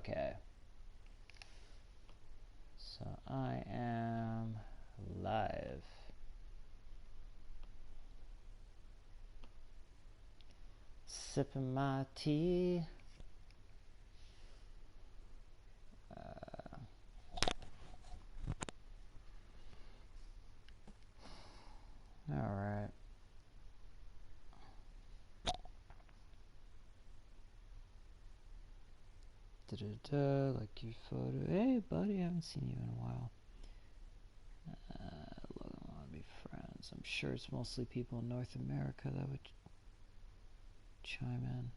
Okay. So I am live. Sipping my tea. All right. Like your photo. Hey, buddy, I haven't seen you in a while. Logan want to be friends. I'm sure it's mostly people in North America that would chime in.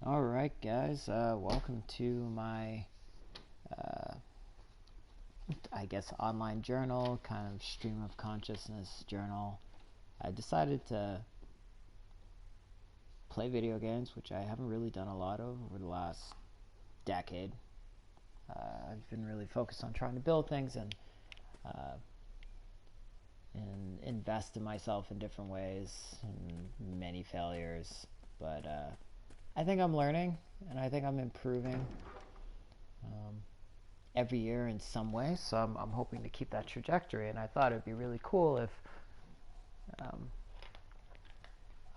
All right, guys. Welcome to my, I guess, online journal, kind of stream of consciousness journal. I decided to play video games, which I haven't really done a lot of over the last decade. I've been really focused on trying to build things and invest in myself in different ways, and many failures. But I think I'm learning, and I think I'm improving every year in some way. So I'm hoping to keep that trajectory. And I thought it'd be really cool if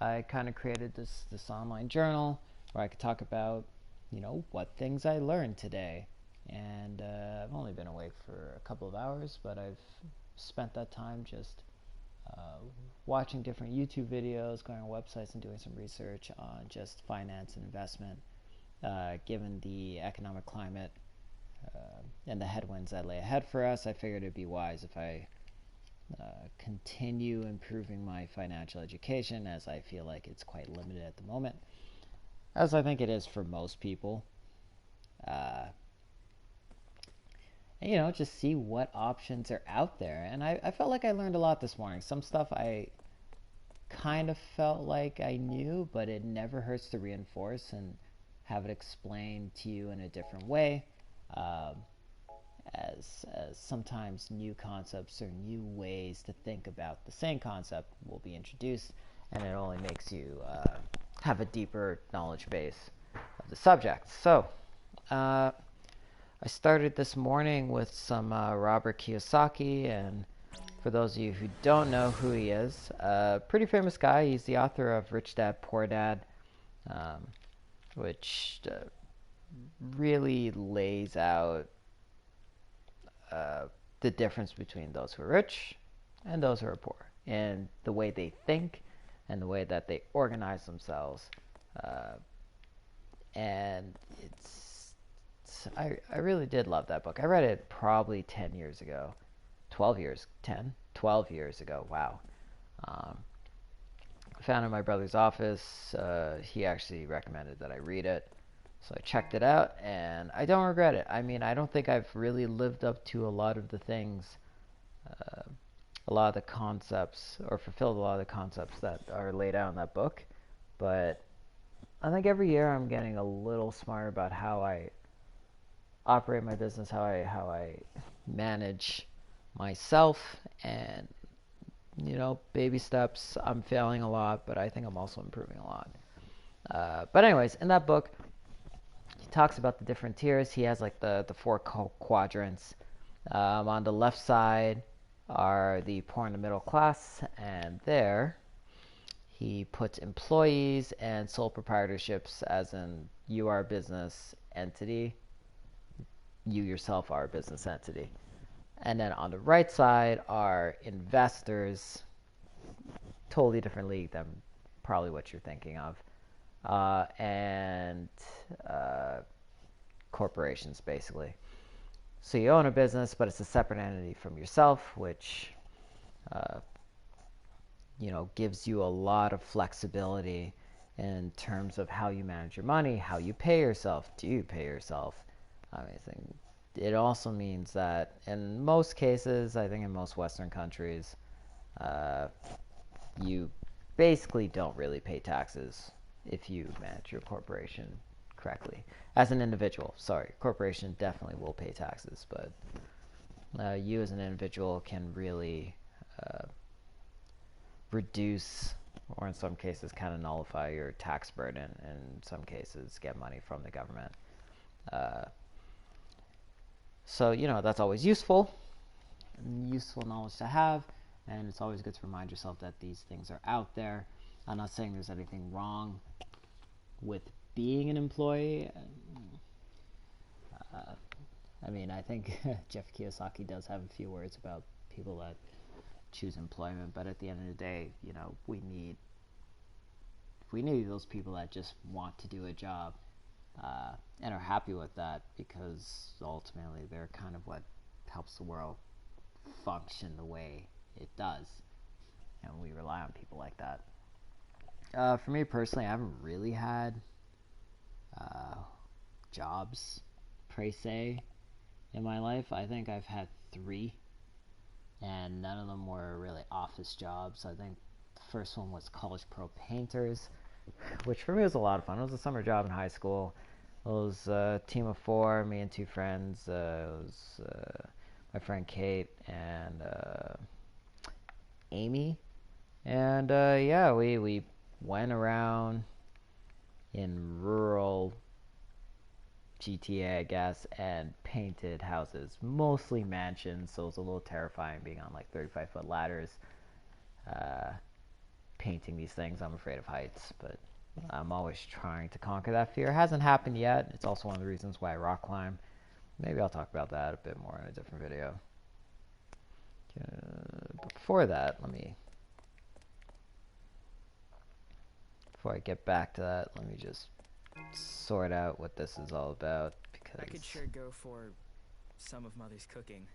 I kind of created this online journal where I could talk about, what things I learned today. And I've only been awake for a couple of hours, but I've spent that time just watching different YouTube videos, going on websites, and doing some research on just finance and investment. Given the economic climate and the headwinds that lay ahead for us, I figured it'd be wise if I continue improving my financial education, as I feel like it's quite limited at the moment, as I think it is for most people. And, just see what options are out there. And I felt like I learned a lot this morning. Some stuff I kind of felt like I knew, but it never hurts to reinforce and have it explained to you in a different way. As sometimes new concepts or new ways to think about the same concept will be introduced, and it only makes you have a deeper knowledge base of the subject. So, I started this morning with some Robert Kiyosaki, and for those of you who don't know who he is, a pretty famous guy. He's the author of Rich Dad, Poor Dad, which really lays out the difference between those who are rich and those who are poor, and the way they think and the way that they organize themselves. And I really did love that book. I read it probably 10 years ago. 12 years. 10? 12 years ago. Wow. I found it in my brother's office. He actually recommended that I read it. So I checked it out, and I don't regret it. I mean, I don't think I've really lived up to a lot of the things, a lot of the concepts, or fulfilled a lot of the concepts that are laid out in that book. But I think every year I'm getting a little smarter about how I operate my business, how I manage myself, and baby steps. I'm failing a lot, but I think I'm also improving a lot. But anyways, in that book, he talks about the different tiers. He has like the four quadrants. On the left side are the poor and the middle class, and there he puts employees and sole proprietorships, as in you are a business entity, you yourself are a business entity. And then on the right side are investors, totally different league than probably what you're thinking of, and corporations, basically. So you own a business, but it's a separate entity from yourself, which gives you a lot of flexibility in terms of how you manage your money, how you pay yourself. Do you pay yourself? I mean, it also means that in most cases, I think in most Western countries, you basically don't really pay taxes if you manage your corporation correctly. As an individual, sorry, corporation definitely will pay taxes, but you as an individual can really reduce or in some cases kind of nullify your tax burden, and in some cases get money from the government. So, you know, that's always useful knowledge to have, and it's always good to remind yourself that these things are out there. I'm not saying there's anything wrong with being an employee. I mean, I think Jeff Kiyosaki does have a few words about people that choose employment, but at the end of the day, you know, we need those people that just want to do a job and are happy with that, because ultimately they're kind of what helps the world function the way it does, and we rely on people like that. For me personally, I haven't really had jobs per se in my life. I think I've had 3, and none of them were really office jobs. I think the first one was College Pro Painters, which for me was a lot of fun. It was a summer job in high school. It was a team of 4, me and 2 friends. It was my friend Kate and Amy. And yeah, we went around in rural GTA, I guess, and painted houses, mostly mansions, so it was a little terrifying being on like 35-foot ladders, painting these things. I'm afraid of heights, but I'm always trying to conquer that fear. It hasn't happened yet. It's also one of the reasons why I rock climb. Maybe I'll talk about that a bit more in a different video. But before that, before I get back to that, let me just sort out what this is all about, because I could sure go for some of Mother's cooking.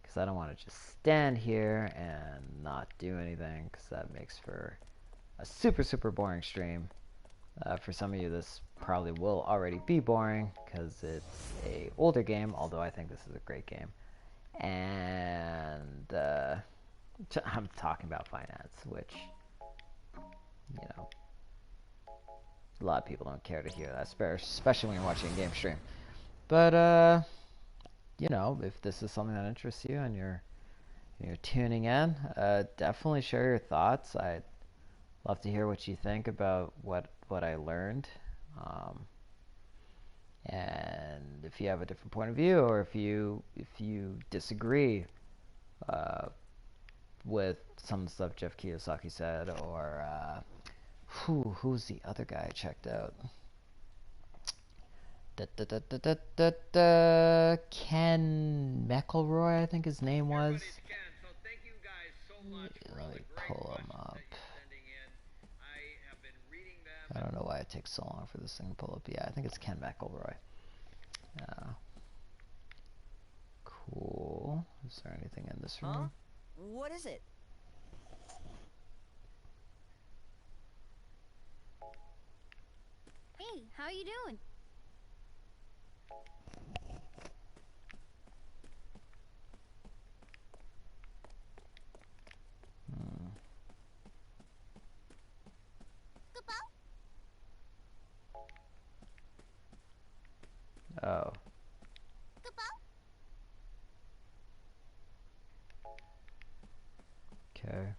Because I don't want to just stand here and not do anything, because that makes for a super boring stream. For some of you, this probably will already be boring because it's a older game, although I think this is a great game. And I'm talking about finance, which, you know, a lot of people don't care to hear that, especially when you're watching a game stream. But you know, if this is something that interests you and you're tuning in, definitely share your thoughts. I'd love to hear what you think about what I learned. And if you have a different point of view, or if you disagree with some of the stuff Jeff Kiyosaki said, or who's the other guy I checked out? Ken McElroy, I think his name was. Let me pull him up. I don't know why it takes so long for this thing to pull up. Yeah, I think it's Ken McElroy. Cool. Is there anything in this room? Huh? What is it? Hey, how you doing? Oh. Okay.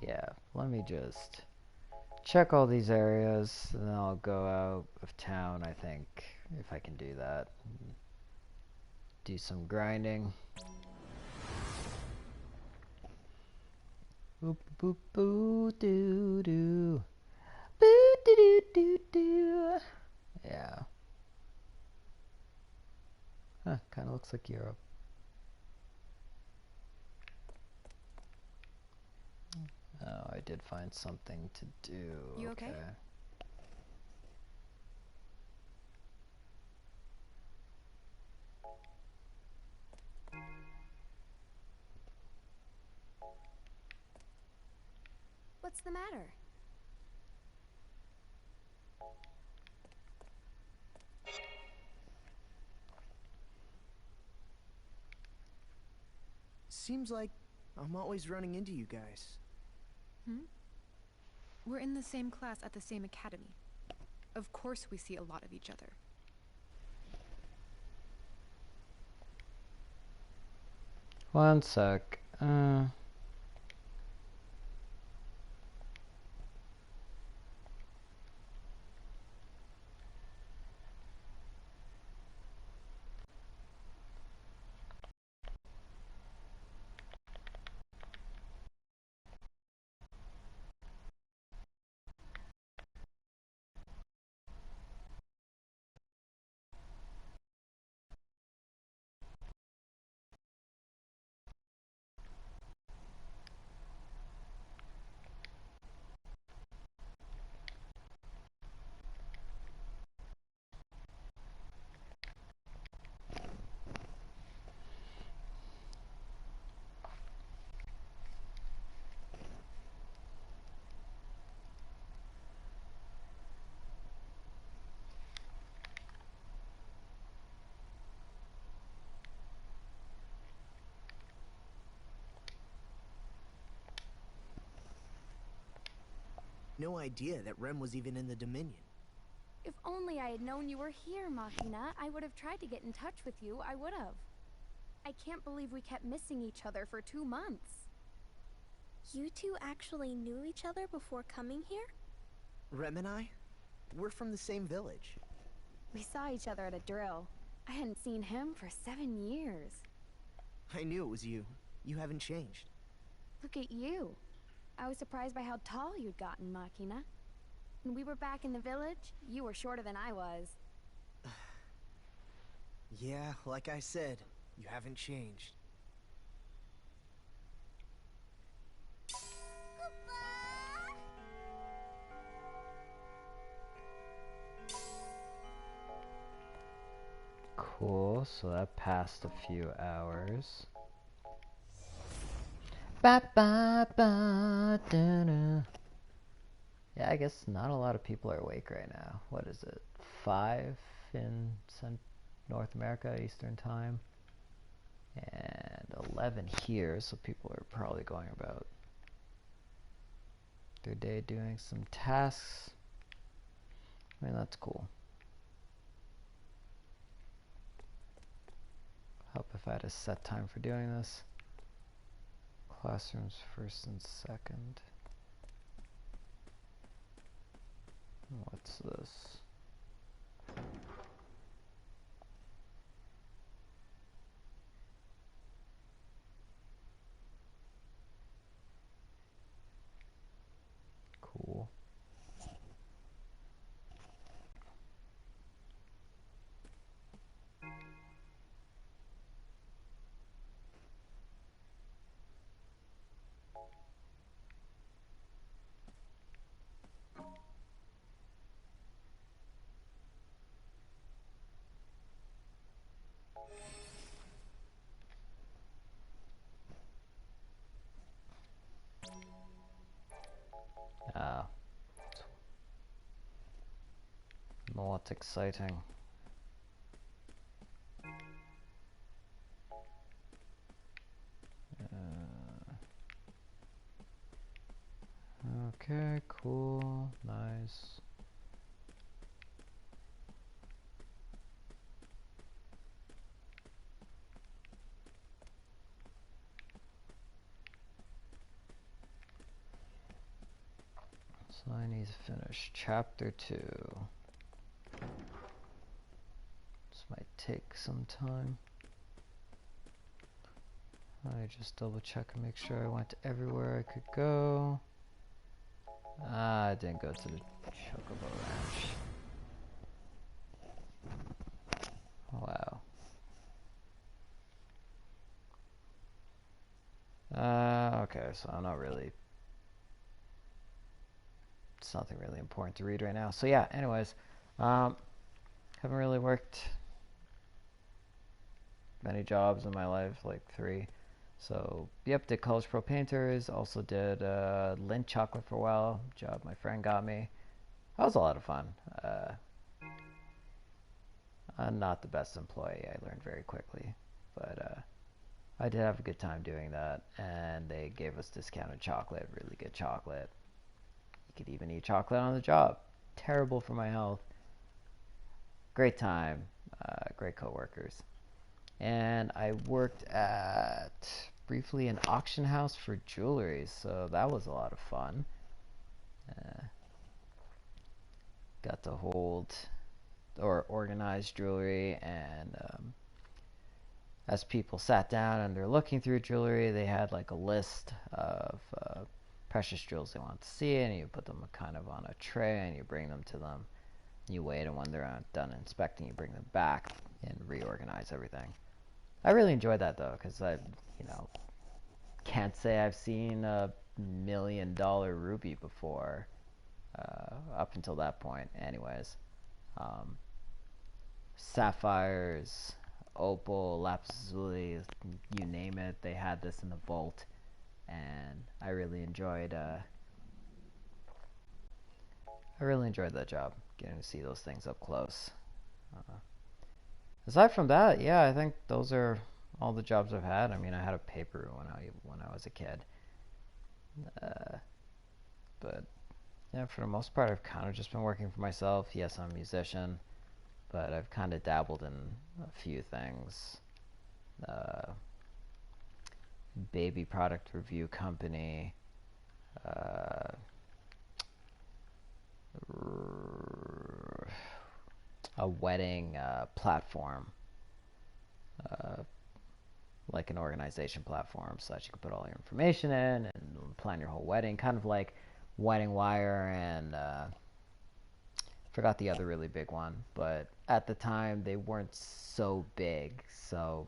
Yeah, let me just check all these areas, and then I'll go out of town, I think, if I can do that. Do some grinding. Boop boop boo doo doo. Boo doo doo doo doo. Yeah. Huh, kinda looks like Europe. Oh, I did find something to do. You okay? What's the matter? Seems like I'm always running into you guys. We're in the same class at the same academy. Of course we see a lot of each other. One sec. No idea that Rem was even in the Dominion. If only I had known you were here, Machina, I would have tried to get in touch with you. I would have. I can't believe we kept missing each other for 2 months. You two actually knew each other before coming here? Rem and I? We're from the same village. We saw each other at a drill. I hadn't seen him for 7 years. I knew it was you. You haven't changed. Look at you. I was surprised by how tall you'd gotten, Machina. When we were back in the village, you were shorter than I was. Yeah, like I said, you haven't changed. Cool, so that passed a few hours. Ba ba ba da da. Yeah, I guess not a lot of people are awake right now. What is it? 5 in North America, Eastern Time. And 11 here, so people are probably going about their day doing some tasks. I mean, that's cool. Help if I had a set time for doing this. Classrooms first and second. What's this? Cool. Ah, not exciting. Okay, cool, nice. So I need to finish chapter 2. This might take some time. I just double check and make sure I went everywhere I could go. Ah, I didn't go to the Chocobo Ranch. Wow. Okay, so I'm not really... It's nothing really important to read right now. So yeah, anyways, haven't really worked many jobs in my life, like 3. So, yep, did College Pro Painters, also did Lindt Chocolate for a while, job my friend got me. That was a lot of fun. I'm not the best employee, I learned very quickly, but I did have a good time doing that, and they gave us discounted chocolate, really good chocolate. You could even eat chocolate on the job. Terrible for my health. Great time, great coworkers. And I worked at briefly an auction house for jewelry, so that was a lot of fun. Got to hold or organize jewelry, and as people sat down and they're looking through jewelry, they had like a list of precious jewels they want to see, and you put them kind of on a tray and you bring them to them. You wait, and when they're done inspecting, you bring them back and reorganize everything. I really enjoyed that though, because I, can't say I've seen $1 million ruby before. Up until that point, anyways. Sapphires, opal, lapis lazuli, you name it, they had this in the vault, and I really enjoyed that job, getting to see those things up close. Aside from that, yeah, I think those are all the jobs I've had. I mean, I had a paper when I was a kid, but yeah, for the most part, I've kind of just been working for myself. Yes, I'm a musician, but I've kind of dabbled in a few things. Baby product review company, a wedding platform, like an organization platform, so that you can put all your information in and plan your whole wedding, kind of like Wedding Wire and forgot the other really big one, but at the time they weren't so big, so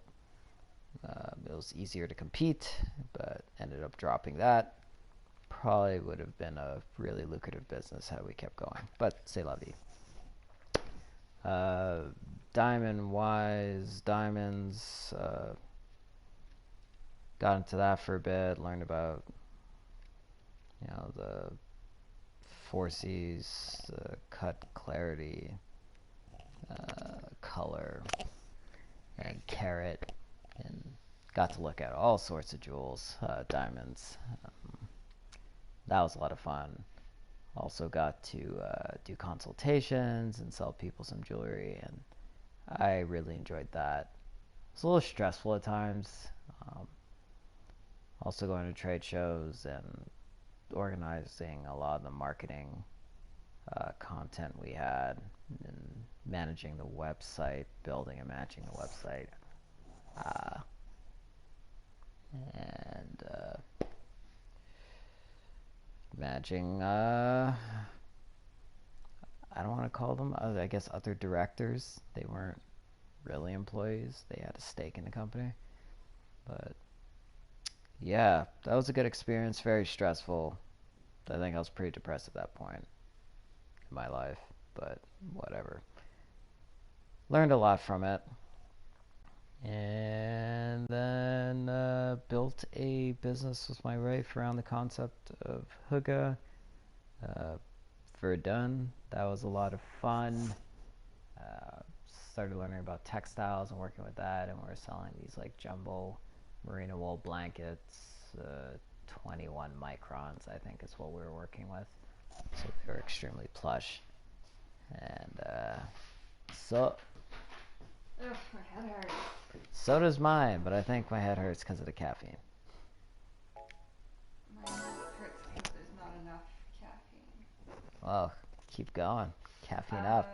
it was easier to compete, but ended up dropping that. Probably would have been a really lucrative business had we kept going, but c'est la vie. Diamond wise, diamonds, got into that for a bit, learned about the 4Cs, cut, clarity, color, and carat, and got to look at all sorts of jewels, diamonds. That was a lot of fun. Also got to do consultations and sell people some jewelry, and I really enjoyed that. It's a little stressful at times. Also going to trade shows and organizing a lot of the marketing content we had, and managing the website, building and managing the website. And managing, I don't want to call them, I guess, other directors. They weren't really employees. They had a stake in the company. But yeah, that was a good experience. Very stressful. I think I was pretty depressed at that point in my life, but whatever. Learned a lot from it. And then built a business with my wife around the concept of hygge. Verdun. That was a lot of fun. Started learning about textiles and working with that, and we're selling these like jumbo merino wool blankets, 21 microns, I think is what we were working with. So they were extremely plush. And so Ugh, my head hurts. so does mine, but I think my head hurts because of the caffeine. My head hurts because there's not enough caffeine. Well, keep going. Caffeine up.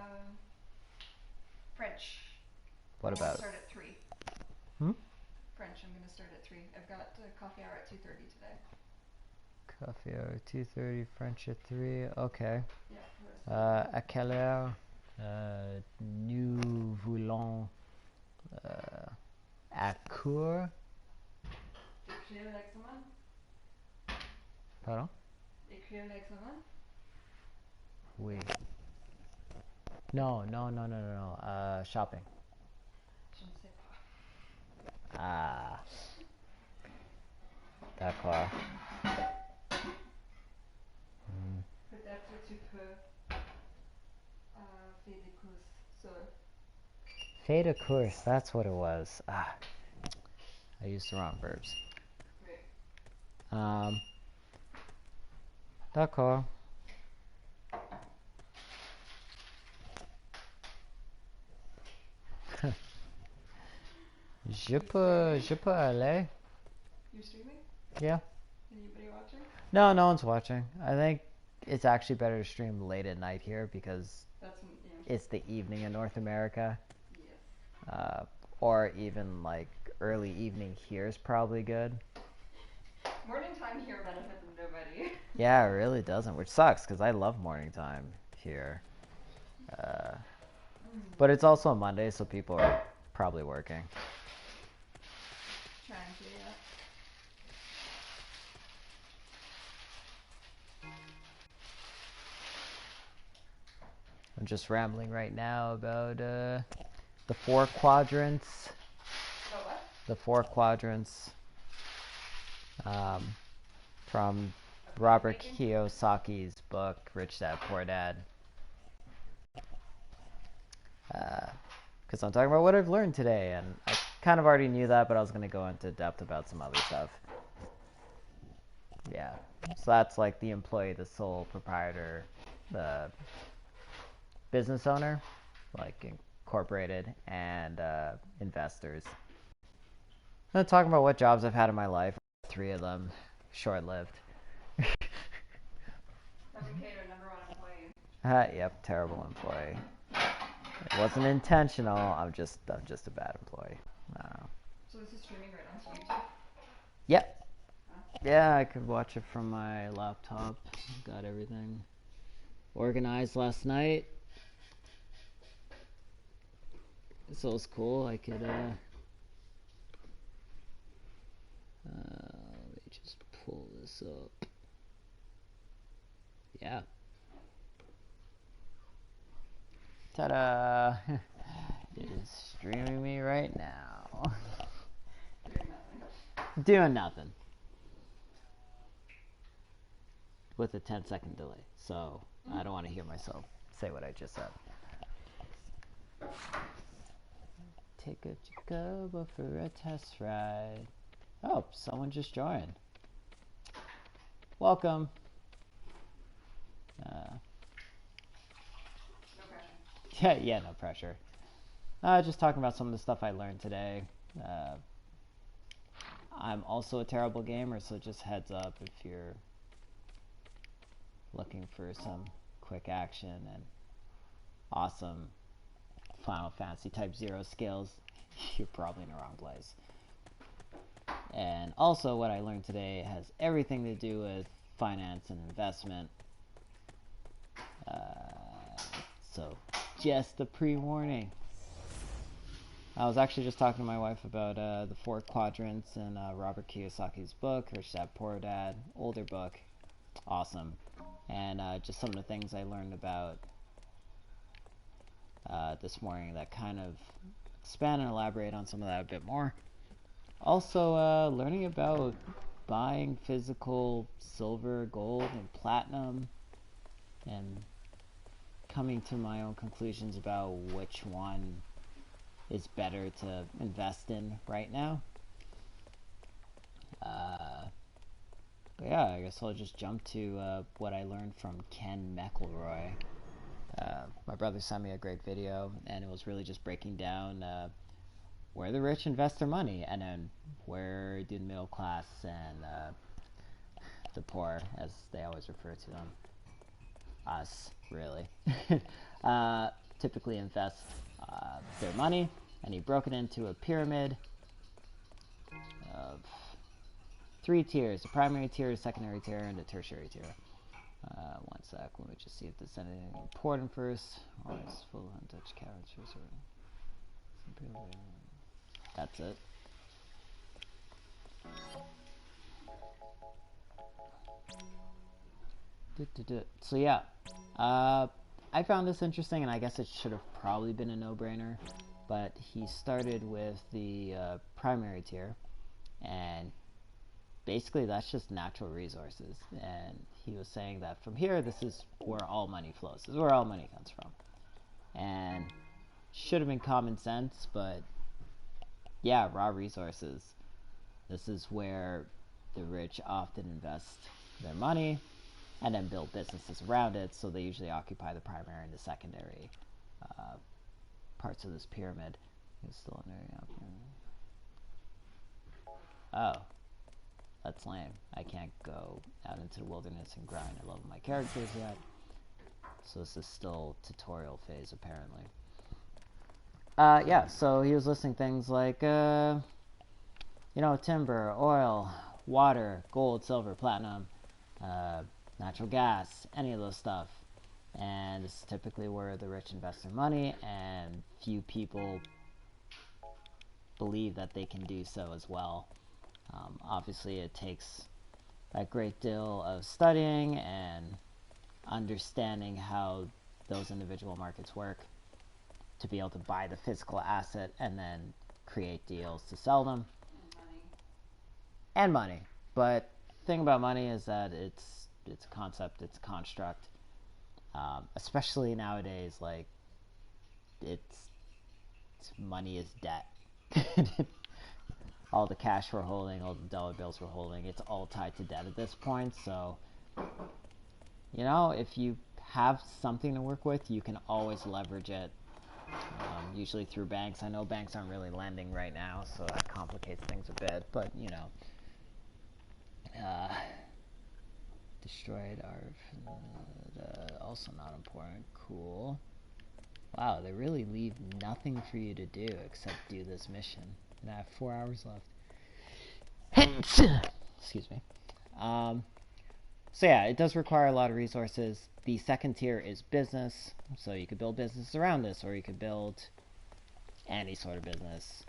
French. What I'm about gonna it? start at 3. French, I'm gonna start at 3. I've got coffee hour at 2:30 today. Coffee hour 2:30, French at 3. Okay. Yeah. À quelle heure nous voulons à court? Écrire l'examen? Pardon? Écrire l'examen? Oui. No. Shopping. Je ne sais pas. Ah. D'accord. Peut-être tu peux faire des courses sur. Fait de course, that's what it was. Ah. I used the wrong verbs. Oui. D'accord. Je peux aller. You're streaming? Yeah. Anybody watching? No, no one's watching. I think it's actually better to stream late at night here because That's when, yeah. it's the evening in North America. Yes. Or even like early evening here is probably good. Morning time here benefits nobody. Yeah, it really doesn't, which sucks because I love morning time here. But it's also a Monday, so people are probably working. Trying to, yeah. I'm just rambling right now about the 4 quadrants. About what? The 4 quadrants from Robert Kiyosaki's book, Rich Dad, Poor Dad. Because I'm talking about what I've learned today, and I kind of already knew that, but I was going to go into depth about some other stuff. Yeah, so that's like the employee, the sole proprietor, the business owner, like incorporated, and investors. I'm talking about what jobs I've had in my life. 3 of them short-lived. Cato, number 1 employee. Yep, terrible employee. It wasn't intentional. I'm just a bad employee. So this is streaming right now, so YouTube? Yep. Yeah, I could watch it from my laptop. Got everything organized last night. So it was cool. I could let me just pull this up. Yeah. Ta-da! It is streaming me right now. Doing nothing. Doing nothing. With a 10-second delay. So I don't want to hear myself say what I just said. Take a Jacoba for a test ride. Oh, someone just joined. Welcome. No pressure. Yeah, no pressure. Just talking about some of the stuff I learned today. I'm also a terrible gamer, so just heads up if you're looking for some quick action and awesome Final Fantasy Type 0 skills, you're probably in the wrong place. And also what I learned today has everything to do with finance and investment. So just a pre-warning. I was actually just talking to my wife about the 4 quadrants in Robert Kiyosaki's book, Rich Dad, Poor Dad, older book. Awesome. And just some of the things I learned about this morning that kind of expand and elaborate on some of that a bit more. Also, learning about buying physical silver, gold, and platinum, and coming to my own conclusions about which one is better to invest in right now. But yeah, I guess I'll just jump to what I learned from Ken McElroy. My brother sent me a great video, and it was really just breaking down where the rich invest their money, and then where do the middle class and the poor, as they always refer to them, us, really, typically invest their money. And he broke it into a pyramid of 3 tiers: a primary tier, a secondary tier, and a tertiary tier. One sec, let me just see if there's anything important first. Always full untouched characters. That's it. So yeah, I found this interesting, and I guess it should have probably been a no-brainer, but he started with the primary tier, and basically that's just natural resources, and he was saying that from here, this is where all money flows. This is where all money comes from, and should have been common sense, but yeah, raw resources. This is where the rich often invest their money and then build businesses around it, so they usually occupy the primary and the secondary parts of this pyramid. It's still under, oh, that's lame. I can't go out into the wilderness and grind a level my characters yet. So this is still tutorial phase, apparently. Yeah, so he was listing things like, timber, oil, water, gold, silver, platinum, natural gas, any of those stuff. And this is typically where the rich invest their money, and few people believe that they can do so as well. Obviously, it takes a great deal of studying and understanding how those individual markets work to be able to buy the physical asset and then create deals to sell them. And money. But the thing about money is that it's a concept, it's a construct. Especially nowadays, like, it's money is debt. All the cash we're holding, all the dollar bills we're holding, it's all tied to debt at this point. So, if you have something to work with, you can always leverage it. Usually through banks. I know banks aren't really lending right now, so that complicates things a bit. But, destroyed are also not important. Cool. Wow, they really leave nothing for you to do except do this mission. And I have 4 hours left. Excuse me. So yeah, it does require a lot of resources. The second tier is business, so you could build businesses around this, or you could build any sort of business.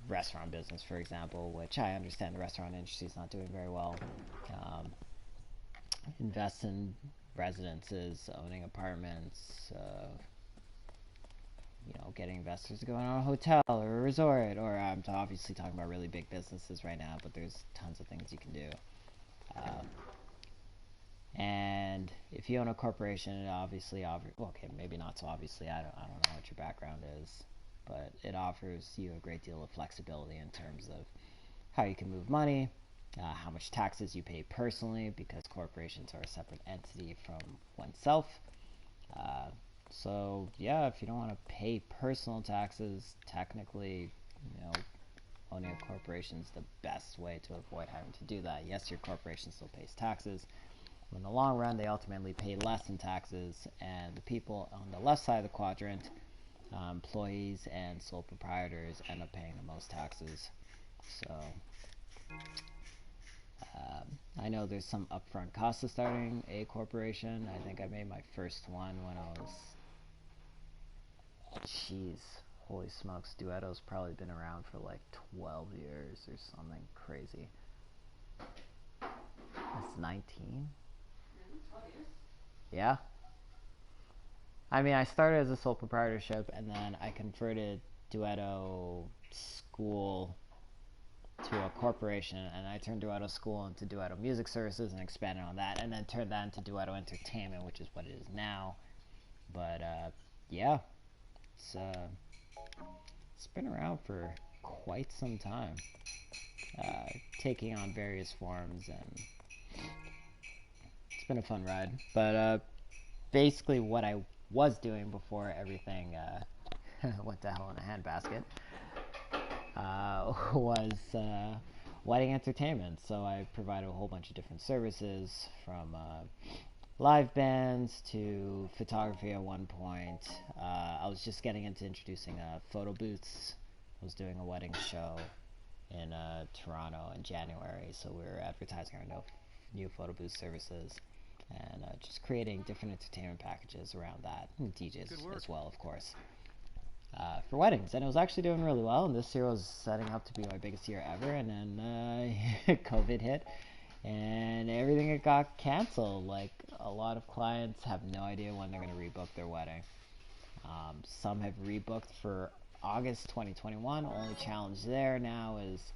Restaurant business, for example, which I understand the restaurant industry is not doing very well. Invest in residences, owning apartments, getting investors to go in on a hotel or a resort, or I'm obviously talking about really big businesses right now, but there's tons of things you can do. And if you own a corporation, it obviously offers, okay, maybe not so obviously, I don't know what your background is, but it offers you a great deal of flexibility in terms of how you can move money, how much taxes you pay personally, because corporations are a separate entity from oneself. So yeah, if you don't want to pay personal taxes, technically, owning a corporation is the best way to avoid having to do that. Yes, your corporation still pays taxes. In the long run, they ultimately pay less in taxes, and the people on the left side of the quadrant, employees and sole proprietors, end up paying the most taxes. So I know there's some upfront costs of starting a corporation. I think I made my first one when I was, holy smokes, Duetto's probably been around for like 12 years or something crazy. That's 19? Really? 12 years? Yeah. I mean, I started as a sole proprietorship, and then I converted Duetto School to a corporation, and I turned Duetto School into Duetto Music Services and expanded on that, and then turned that into Duetto Entertainment, which is what it is now. But yeah, it's been around for quite some time, taking on various forms, and it's been a fun ride. But basically, what I was doing before everything went to hell in a handbasket was wedding entertainment. So I provided a whole bunch of different services, from live bands to photography at one point. I was just getting into introducing photo booths. I was doing a wedding show in Toronto in January, so we were advertising our new photo booth services, and just creating different entertainment packages around that, and DJs as well, of course, for weddings. And it was actually doing really well, and this year was setting up to be my biggest year ever, and then COVID hit, and everything got canceled. Like, a lot of clients have no idea when they're going to rebook their wedding. Some have rebooked for August 2021. Only challenge there now is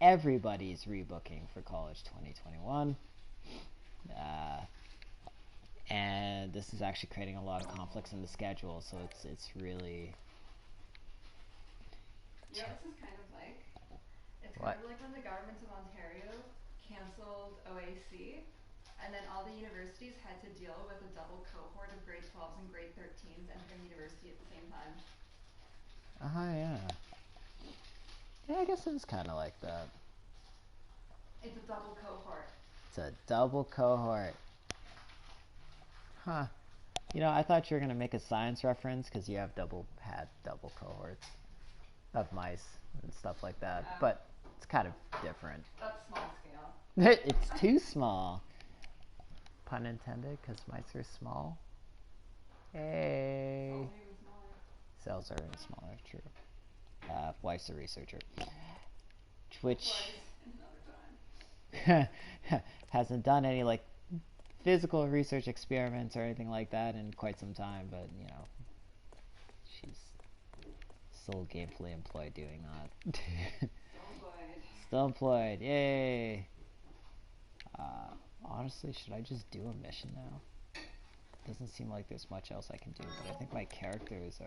everybody's rebooking for college 2021. And this is actually creating a lot of conflicts in the schedule, so it's really... You know, this is kind of like, it's What? kind of like when the government of Ontario canceled OAC, and then all the universities had to deal with a double cohort of grade 12s and grade 13s entering university at the same time. Yeah. Yeah, I guess it's kind of like that. It's a double cohort. It's a double cohort. Huh. You know, I thought you were going to make a science reference because you have had double cohorts of mice and stuff like that. But it's kind of different. That's small scale. It's too small. Pun intended, because mice are small. Hey. Cells are even smaller. Cells are even smaller, true. Wife's a researcher. Which hasn't done any, like, physical research experiments or anything like that in quite some time, but, you know, she's still gainfully employed doing that. Still employed, yay! Honestly, should I just do a mission now? Doesn't seem like there's much else I can do, but I think my characters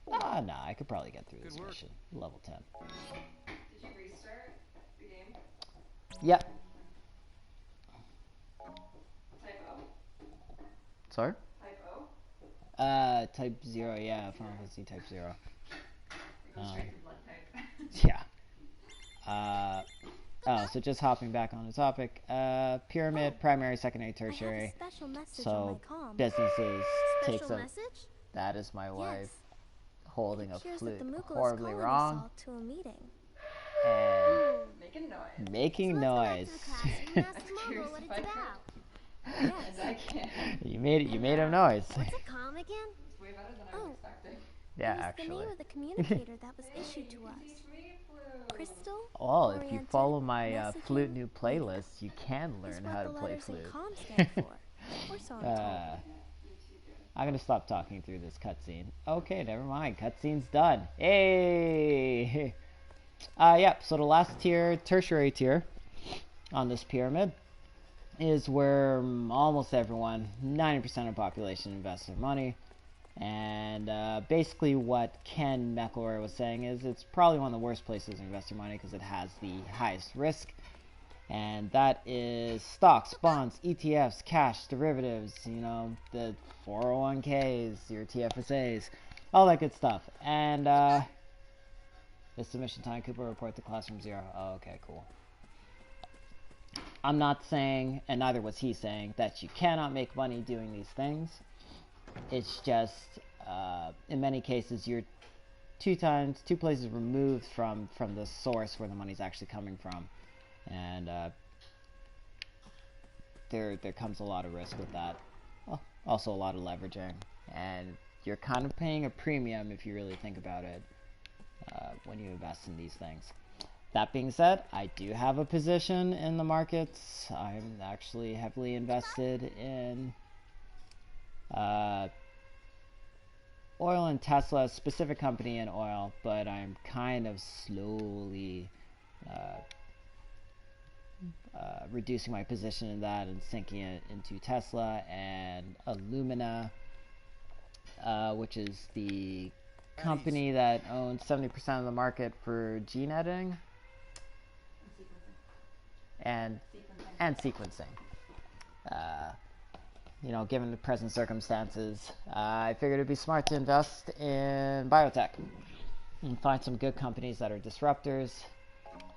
are... nah, I could probably get through this mission. Level 10. Did you restart the game? Yep. Type O? Sorry? Type O? Type 0, yeah, Final Fantasy Type 0. It goes straight to blood type. Yeah. Oh, so just hopping back on the topic. Pyramid, primary, secondary, tertiary. So, businesses takes a... That is my wife holding a flute horribly wrong. To a meeting. And Making noise. making noise. Curious if I could. Yes. And I can't. You made a noise. What's a com again? It's way better than I was expecting. Yeah, It was actually. the name of the communicator that was issued to us. Teach me flute. Crystal. Well, if you oriented, follow my messaging, flute new playlist, you can is learn what how the to play letters in flute. com stand for. Or so I'm told. I'm gonna stop talking through this cutscene. Okay, never mind. Cutscene's done. Hey. Yep. So the last tier, tertiary tier, on this pyramid, is where almost everyone, 90% of the population, invests their money. And basically, what Ken McElroy was saying is it's probably one of the worst places to invest your money because it has the highest risk. And that is stocks, bonds, ETFs, cash, derivatives, you know, the 401ks, your TFSAs, all that good stuff. And it's submission time. Cooper, report to classroom 0. Oh, okay, cool. I'm not saying, and neither was he saying, that you cannot make money doing these things. It's just, in many cases, you're two places removed from the source where the money's actually coming from. And there comes a lot of risk with that. Well, also a lot of leveraging. And you're kind of paying a premium if you really think about it when you invest in these things. That being said, I do have a position in the markets. I'm actually heavily invested in oil and Tesla, a specific company in oil, but I'm kind of slowly reducing my position in that and sinking it into Tesla and Illumina, which is the company that owns 70% of the market for gene editing and sequencing. You know, given the present circumstances, I figured it'd be smart to invest in biotech and find some good companies that are disruptors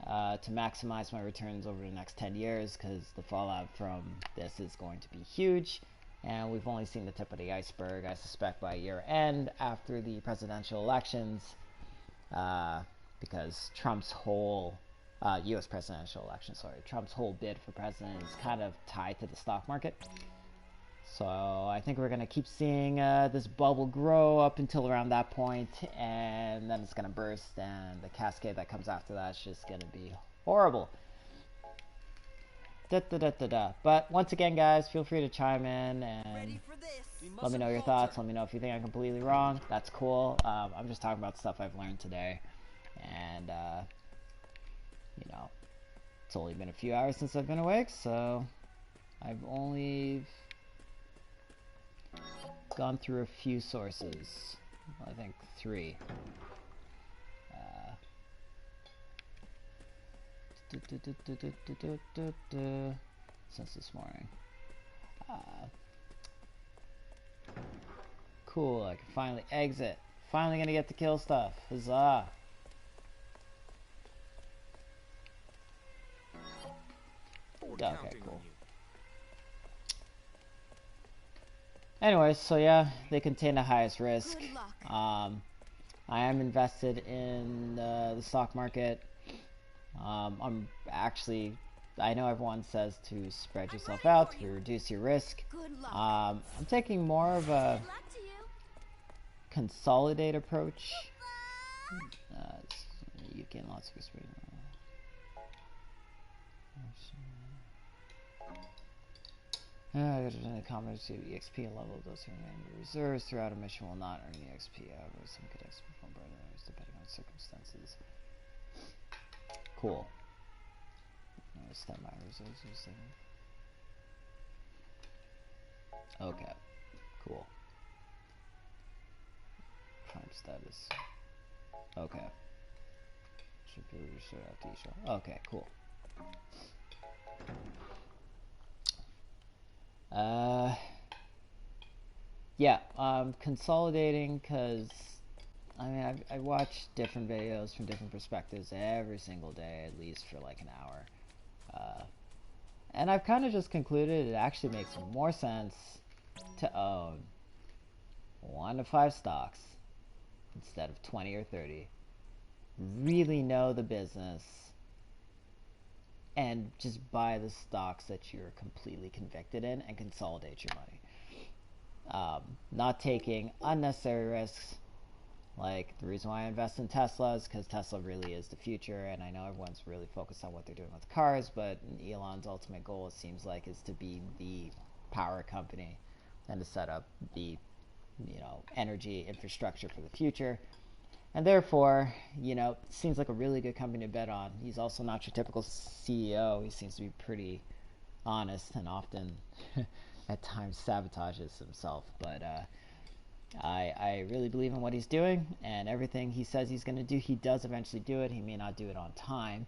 to maximize my returns over the next 10 years, because the fallout from this is going to be huge, and we've only seen the tip of the iceberg. I suspect by year end, after the presidential elections, because Trump's whole U.S. presidential election, Trump's whole bid for president is kind of tied to the stock market. So I think we're going to keep seeing this bubble grow up until around that point, and then it's going to burst, and the cascade that comes after that is just going to be horrible. But once again, guys, feel free to chime in and let me know your thoughts. Let me know if you think I'm completely wrong. That's cool. I'm just talking about stuff I've learned today, and you know, it's only been a few hours since I've been awake, so I've only gone through a few sources. I think 3. Since this morning. Cool, I can finally exit. Finally gonna get to kill stuff. Huzzah! Okay, cool. Anyways, so yeah, they contain the highest risk. I am invested in the stock market. I'm actually, I know everyone says to spread yourself out to reduce your risk. I'm taking more of a consolidate approach. You gain lots of experience. Comments to EXP level of those who remain in reserves throughout a mission will not earn EXP. However, some cadets perform better than others depending on circumstances. Cool. Standby reserves or something. Okay. Cool. Prime status. Okay. Should be restored after each one. Okay, cool. Yeah, consolidating because, I mean, I watch different videos from different perspectives every single day, at least for like an hour. And I've kind of just concluded it actually makes more sense to own 1 to 5 stocks instead of 20 or 30. Really know the business and just buy the stocks that you're completely convicted in and consolidate your money. Not taking unnecessary risks. Like, the reason why I invest in Tesla is because Tesla really is the future, and I know everyone's really focused on what they're doing with cars, but Elon's ultimate goal, it seems like, is to be the power company and to set up the, energy infrastructure for the future. And therefore, it seems like a really good company to bet on. He's also not your typical CEO. He seems to be pretty honest and often at times sabotages himself. But I really believe in what he's doing, and everything he says he's going to do, he does eventually do it. He may not do it on time,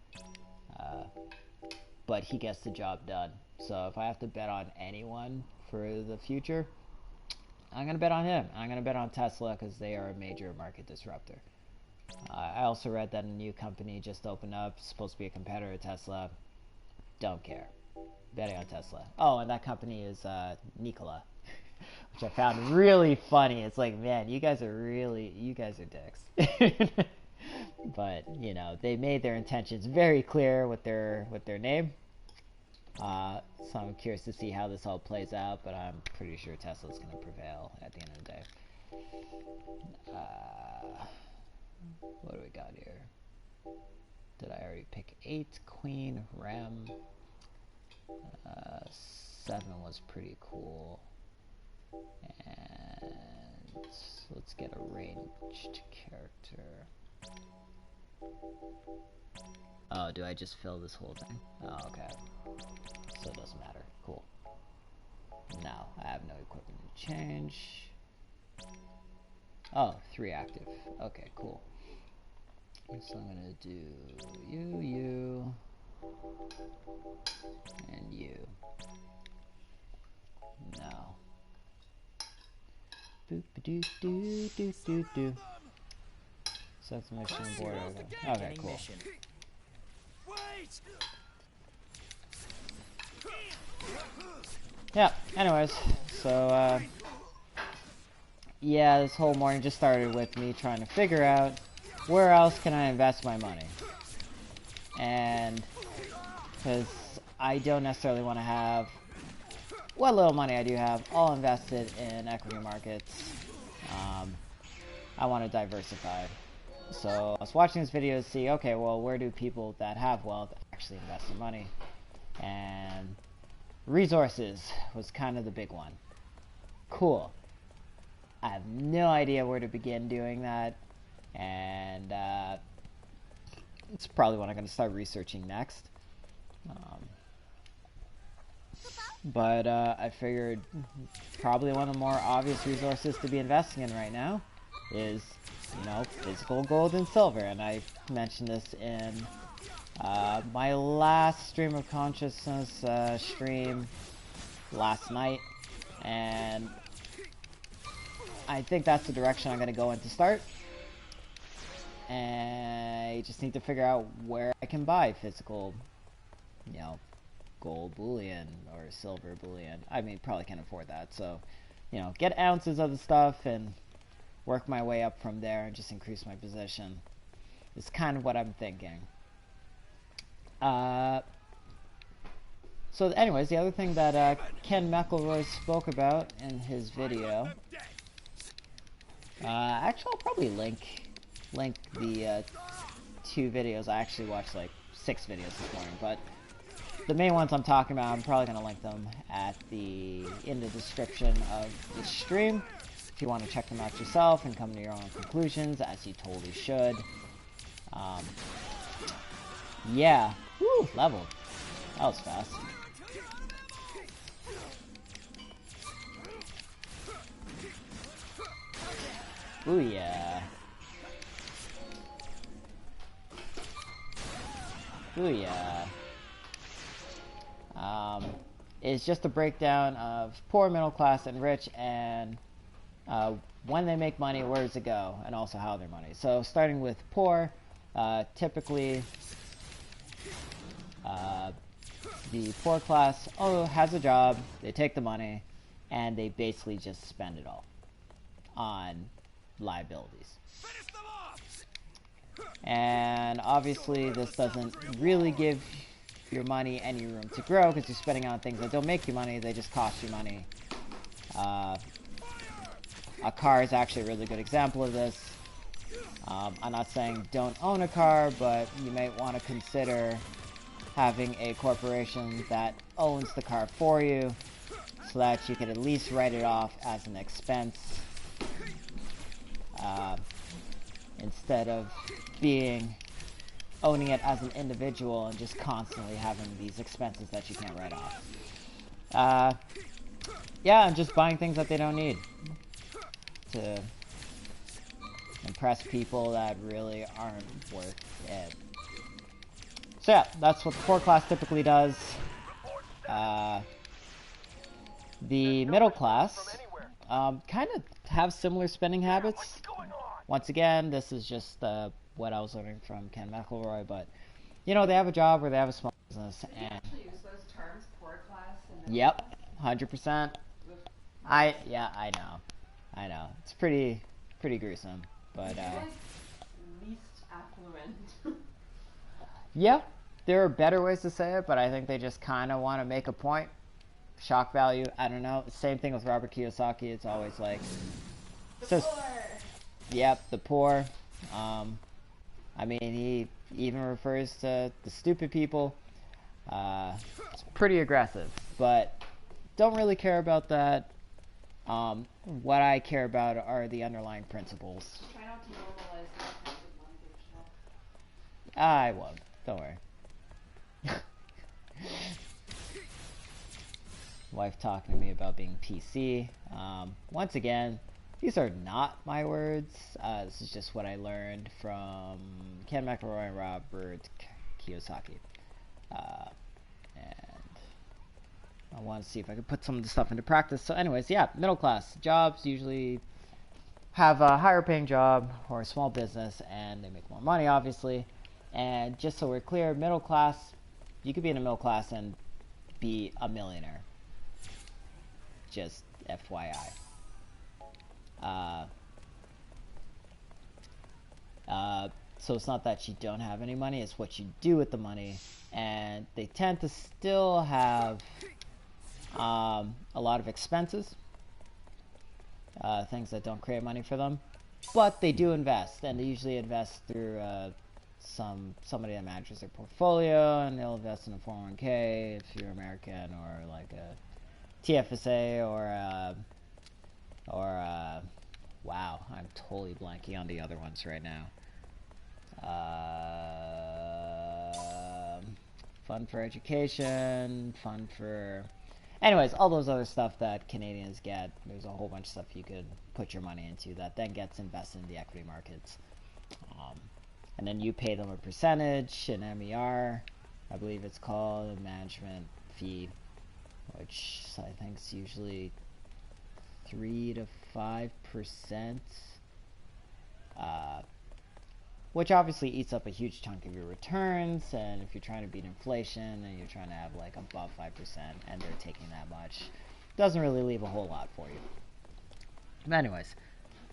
but he gets the job done. So if I have to bet on anyone for the future, I'm going to bet on him. I'm going to bet on Tesla because they are a major market disruptor. I also read that a new company just opened up, supposed to be a competitor to Tesla. Don't care. Betting on Tesla. Oh, and that company is Nikola, which I found really funny. It's like, man, you guys are dicks. But, they made their intentions very clear with their name. So I'm curious to see how this all plays out, but I'm pretty sure Tesla's going to prevail at the end of the day. What do we got here? Did I already pick 8? Queen, Rem. 7 was pretty cool. And let's get a ranged character. Oh, do I just fill this whole thing? Oh, okay. So it doesn't matter. Cool. No, I have no equipment to change. Oh, 3 active. Okay, cool. So I'm gonna do you, and you. No. Boop doo doo doo doo doo. Set the mission board over. Okay, cool. Yeah, anyways, so yeah, this whole morning just started with me trying to figure out where else can I invest my money. And because I don't necessarily want to have what little money I do have all invested in equity markets. I want to diversify. So I was watching this video to see, okay, well, where do people that have wealth actually invest their money? And resources was kind of the big one. Cool. I have no idea where to begin doing that, and it's probably what I'm going to start researching next. But I figured probably one of the more obvious resources to be investing in right now is, physical gold and silver. And I mentioned this in my last stream of consciousness stream last night, and I think that's the direction I'm going to go in to start. And I just need to figure out where I can buy physical, gold bullion or silver bullion. I mean, probably can't afford that. So, you know, get ounces of the stuff and work my way up from there and just increase my position. It's kind of what I'm thinking. So anyways, the other thing that Ken McElroy spoke about in his video, actually I'll probably link the 2 videos. I actually watched like 6 videos this morning, but the main ones I'm talking about, I'm probably going to link them in the description of the stream if you want to check them out yourself and come to your own conclusions, as you totally should. Yeah. Woo, leveled. That was fast. Ooh, yeah. Ooh, yeah. It's just a breakdown of poor, middle class, and rich, and when they make money, where does it go, and also how their money. So starting with poor, typically the poor class has a job, they take the money, and they basically just spend it all on liabilities. And obviously this doesn't really give your money any room to grow because you're spending on things that don't make you money, they just cost you money. A car is actually a really good example of this. I'm not saying don't own a car, but you might want to consider having a corporation that owns the car for you so that you can at least write it off as an expense instead of owning it as an individual and just constantly having these expenses that you can't write off. Yeah, and just buying things that they don't need to impress people that really aren't worth it. So yeah, that's what the poor class typically does. The middle class kind of have similar spending habits. Once again, this is just what I was learning from Ken McElroy, but you know, they have a job where they have a small business and Actually use those terms, poor class and yep, 100%. I know. It's pretty gruesome, but like least affluent. yeah, there are better ways to say it, but I think they just kind of want to make a point. Shock value, I don't know. Same thing with Robert Kiyosaki. It's always like The poor. Yep, the poor. I mean, he even refers to the stupid people. It's pretty aggressive, but don't really care about that. What I care about are the underlying principles. Try not to normalize that kind of language, though. I won't. Don't worry. Wife talking to me about being PC. Once again, these are not my words. This is just what I learned from Ken McElroy and Robert Kiyosaki. And I want to see if I can put some of the stuff into practice. So anyways, yeah, middle class jobs usually have a higher paying job or a small business and they make more money, obviously. And just so we're clear, middle class, you could be in a middle class and be a millionaire. Just FYI. So it's not that you don't have any money, it's what you do with the money. And they tend to still have a lot of expenses, things that don't create money for them, but they do invest, and they usually invest through somebody that manages their portfolio, and they'll invest in a 401k if you're American, or like a TFSA, or wow, I'm totally blanking on the other ones right now. Fund for education, fund for... Anyways, all those other stuff that Canadians get, there's a whole bunch of stuff you could put your money into that then gets invested in the equity markets. And then you pay them a percentage, an MER, I believe it's called, a management fee, which I think is usually 3 to 5%. which obviously eats up a huge chunk of your returns. And if you're trying to beat inflation and you're trying to have like above 5% and they're taking that much, doesn't really leave a whole lot for you. But anyways,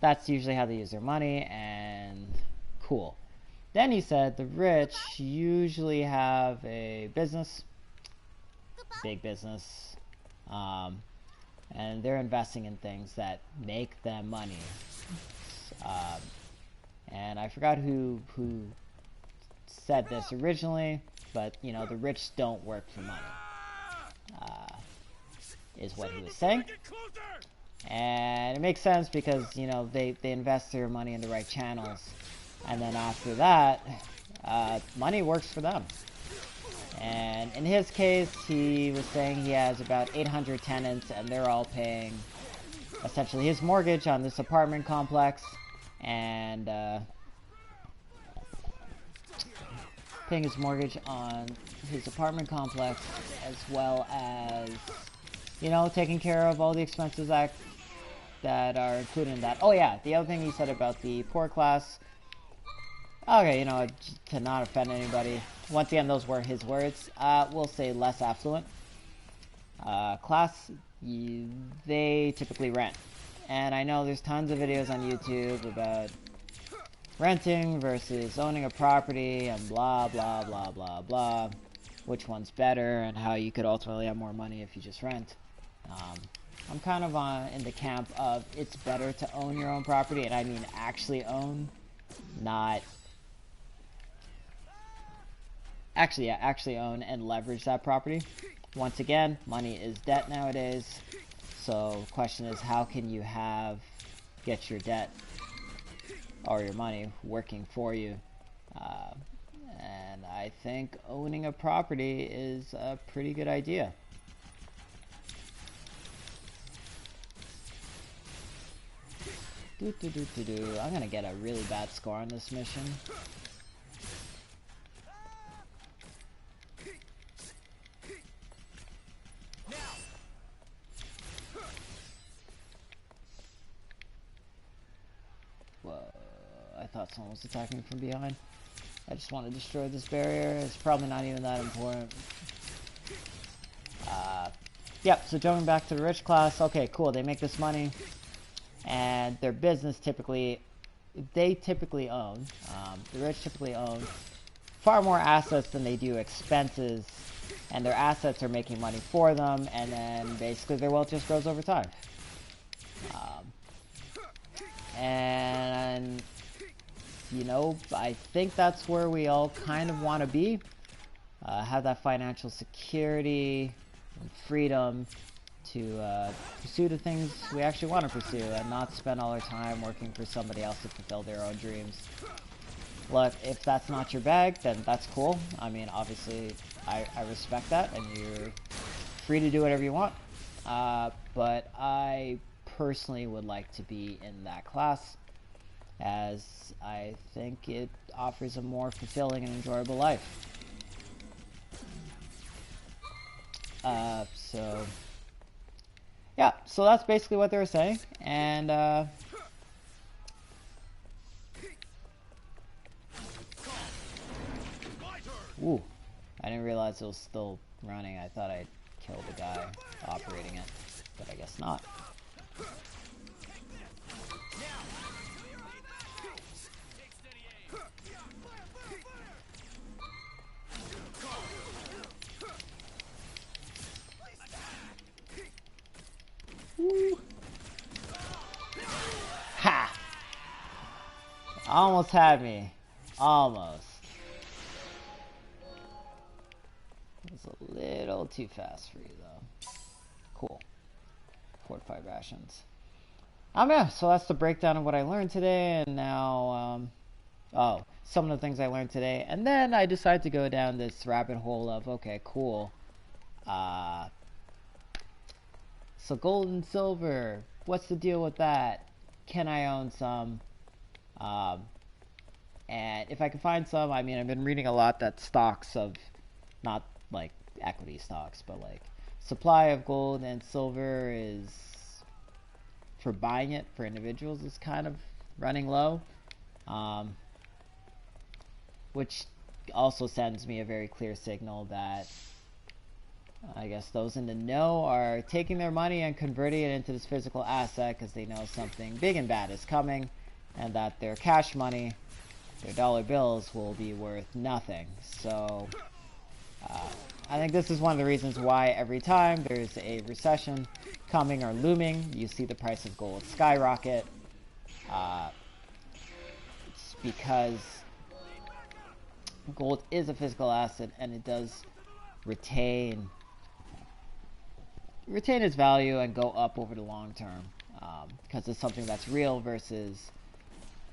that's usually how they use their money, and cool. Then he said the rich usually have a business, big business, and they're investing in things that make them money. And I forgot who said this originally, but you know, the rich don't work for money, is what he was saying. And it makes sense because, you know, they invest their money in the right channels, and then after that, money works for them. And in his case, he was saying he has about 800 tenants, and they're all paying essentially his mortgage on this apartment complex, and paying his mortgage on his apartment complex, as well as, you know, taking care of all the expenses that are included in that. Oh yeah, the other thing he said about the poor class, okay, you know, to not offend anybody, once again, those were his words, we'll say less affluent class, they typically rent. And I know there's tons of videos on YouTube about renting versus owning a property and blah blah blah blah blah, which one's better and how you could ultimately have more money if you just rent. I'm kind of in the camp of it's better to own your own property, and I mean actually own, not actually own and leverage that property. Once again, money is debt nowadays, so the question is, how can you get your debt or your money working for you? And I think owning a property is a pretty good idea. I'm gonna get a really bad score on this mission. Whoa, I thought someone was attacking me from behind. I just want to destroy this barrier. It's probably not even that important. Yep, so jumping back to the rich class. Okay, cool, they make this money. And their business typically own, the rich typically own far more assets than they do expenses, and their assets are making money for them, and then basically their wealth just grows over time. And you know, I think that's where we all kind of want to be, have that financial security and freedom to pursue the things we actually want to pursue, and not spend all our time working for somebody else to fulfill their own dreams. Look, if that's not your bag, then that's cool. I mean, obviously, I respect that, and you're free to do whatever you want. But I personally would like to be in that class, as I think it offers a more fulfilling and enjoyable life. So yeah, so that's basically what they were saying, and ooh, I didn't realize it was still running. I thought I'd killed the guy operating it, but I guess not. Woo. Ha! Almost had me. Almost. It's a little too fast for you, though. Cool. Fortified rations. Yeah, so that's the breakdown of what I learned today, and now, some of the things I learned today, and then I decided to go down this rabbit hole of, okay, cool. So gold and silver, what's the deal with that? Can I own some? And if I can find some, I mean, I've been reading a lot that stocks of, not like equity stocks, but like supply of gold and silver is, for buying it for individuals, is kind of running low. which also sends me a very clear signal that I guess those in the know are taking their money and converting it into this physical asset because they know something big and bad is coming, and that their cash money, their dollar bills, will be worth nothing. So I think this is one of the reasons why every time there's a recession coming or looming, you see the price of gold skyrocket. It's because gold is a physical asset and it does retain its value and go up over the long term, because it's something that's real versus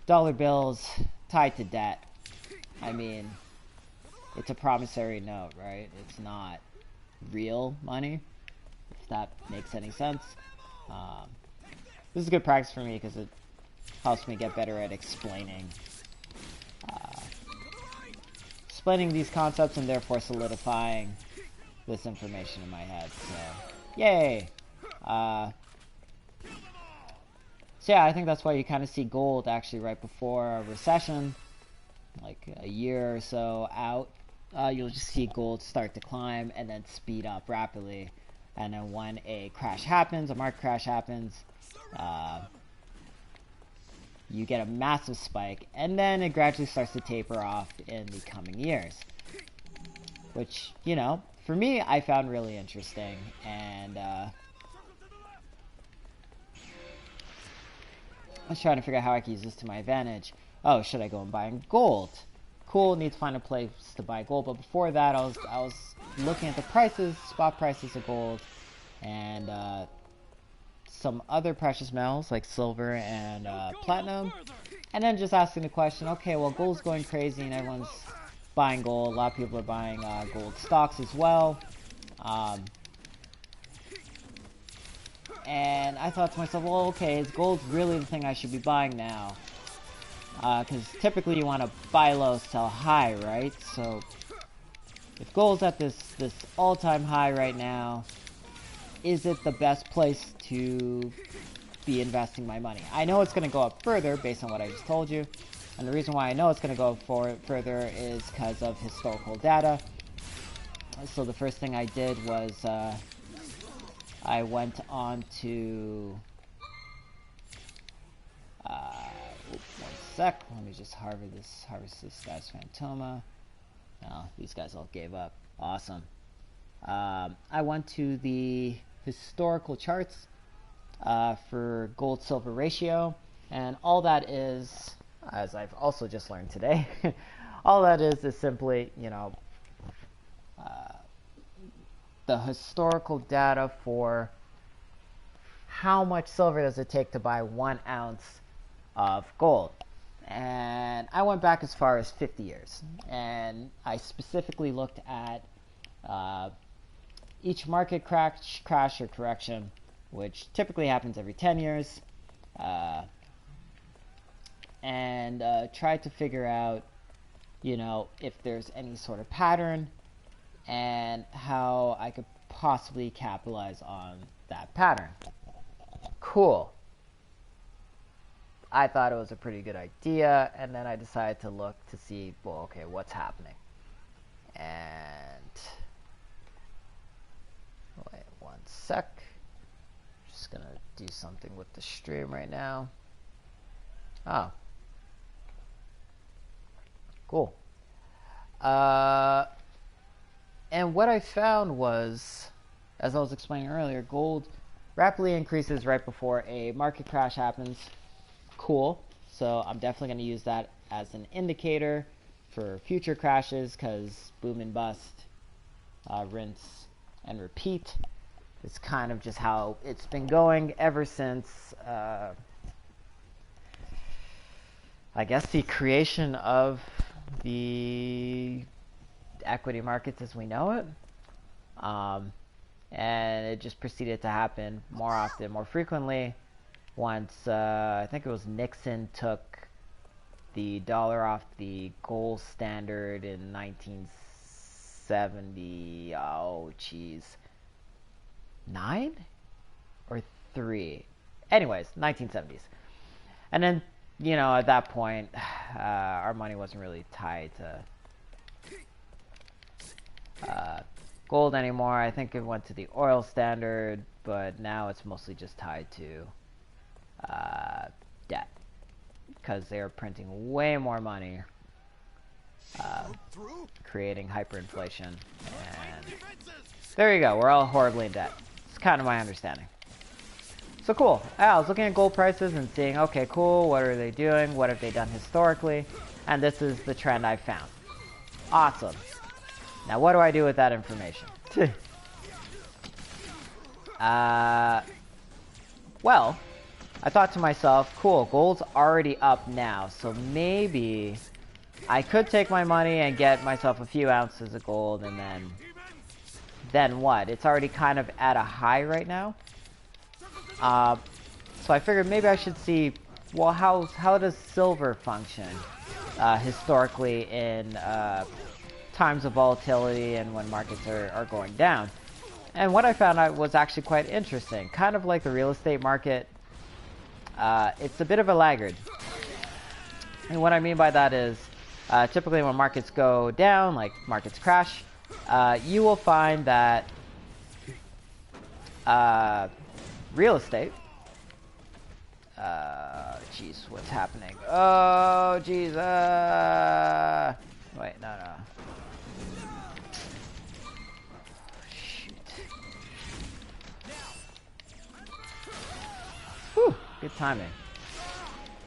dollar bills tied to debt. I mean, it's a promissory note, right? It's not real money, if that makes any sense. This is good practice for me because it helps me get better at explaining these concepts and therefore solidifying this information in my head. So, yay! So yeah, I think that's why you kind of see gold actually right before a recession, like a year or so out. You'll just see gold start to climb and then speed up rapidly. And then when a crash happens, a market crash happens, you get a massive spike, and then it gradually starts to taper off in the coming years. Which, you know, for me, I found really interesting, and I was trying to figure out how I could use this to my advantage. Oh, should I go and buy gold? Cool, need to find a place to buy gold, but before that, I was looking at the prices, spot prices of gold, and some other precious metals like silver and platinum, and then just asking the question, okay, well, gold's going crazy and everyone's buying gold. A lot of people are buying gold stocks as well, and I thought to myself, well, okay, is gold really the thing I should be buying now? Because typically you want to buy low, sell high, right? So if gold's at this all-time high right now, is it the best place to be investing my money? I know it's going to go up further based on what I just told you, and the reason why I know it's going to go further is because of historical data. So the first thing I did was I went on to one sec, let me just harvest this guy's Phantoma. Oh, these guys all gave up. Awesome. I went to the historical charts for gold silver ratio, and all that is, as I've also just learned today, all that is simply, you know, the historical data for how much silver does it take to buy 1 ounce of gold. And I went back as far as 50 years, and I specifically looked at each market crash or correction, which typically happens every 10 years, and tried to figure out, you know, if there's any sort of pattern and how I could possibly capitalize on that pattern. Cool. I thought it was a pretty good idea, and then I decided to look to see, well, okay, what's happening. And wait one sec. Just gonna do something with the stream right now. Oh. Cool. And what I found was, as I was explaining earlier, gold rapidly increases right before a market crash happens. Cool. So I'm definitely going to use that as an indicator for future crashes, because boom and bust, rinse and repeat. It's kind of just how it's been going ever since, I guess, the creation of the equity markets as we know it. And it just proceeded to happen more often, more frequently, once I think it was Nixon took the dollar off the gold standard in 1970. Oh, geez, 9 or 3. Anyways, 1970s. And then, you know, at that point, our money wasn't really tied to gold anymore. I think it went to the oil standard, but now it's mostly just tied to debt because they're printing way more money, creating hyperinflation, and there you go. We're all horribly in debt. It's kind of my understanding. So cool. I was looking at gold prices and seeing, okay, cool, what are they doing? What have they done historically? And this is the trend I found. Awesome. Now what do I do with that information? Well, I thought to myself, cool, gold's already up now, so maybe I could take my money and get myself a few ounces of gold, and then what? It's already kind of at a high right now. So I figured maybe I should see, well, how does silver function historically in times of volatility and when markets are going down. And what I found out was actually quite interesting. Kind of like the real estate market, it's a bit of a laggard. And what I mean by that is, typically when markets go down, like markets crash, you will find that real estate, jeez, what's happening? Oh, jeez, wait, no. Shoot. Whew, good timing.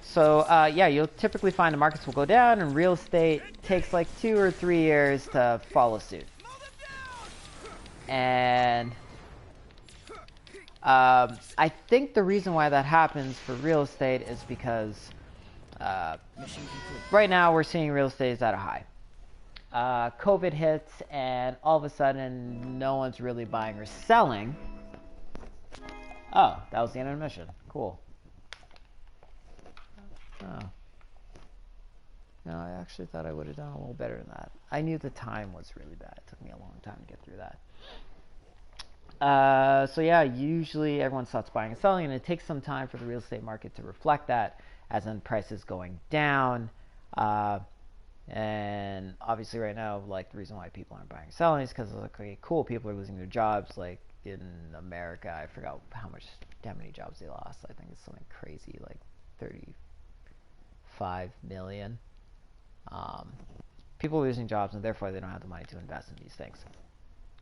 So, yeah, you'll typically find the markets will go down, and real estate takes like 2 or 3 years to follow suit. And I think the reason why that happens for real estate is because right now we're seeing real estate is at a high. COVID hits, and all of a sudden no one's really buying or selling. Oh, that was the intermission. Cool. Oh. No, I actually thought I would have done a little better than that. I knew the time was really bad. It took me a long time to get through that. So yeah, usually everyone starts buying and selling, and it takes some time for the real estate market to reflect that, as in prices going down. And obviously right now, like, the reason why people aren't buying and selling is because, like, okay, cool, people are losing their jobs. Like in America, I forgot how many jobs they lost. I think it's something crazy, like 35 million. People are losing jobs, and therefore they don't have the money to invest in these things.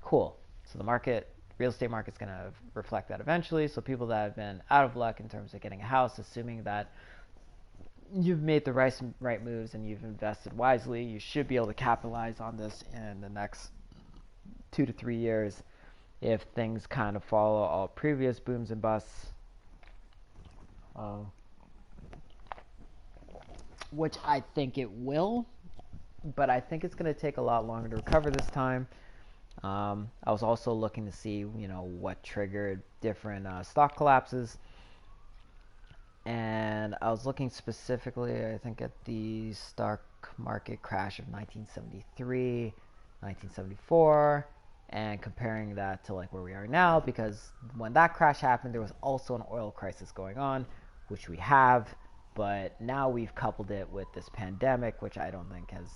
Cool. So the real estate market's going to reflect that eventually. So people that have been out of luck in terms of getting a house, assuming that you've made the right moves and you've invested wisely, you should be able to capitalize on this in the next 2 to 3 years if things kind of follow all previous booms and busts. Which I think it will, but I think it's going to take a lot longer to recover this time. I was also looking to see, what triggered different stock collapses. And I was looking specifically, I think, at the stock market crash of 1973, 1974, and comparing that to like where we are now, because when that crash happened, there was also an oil crisis going on, which we have, but now we've coupled it with this pandemic, which I don't think has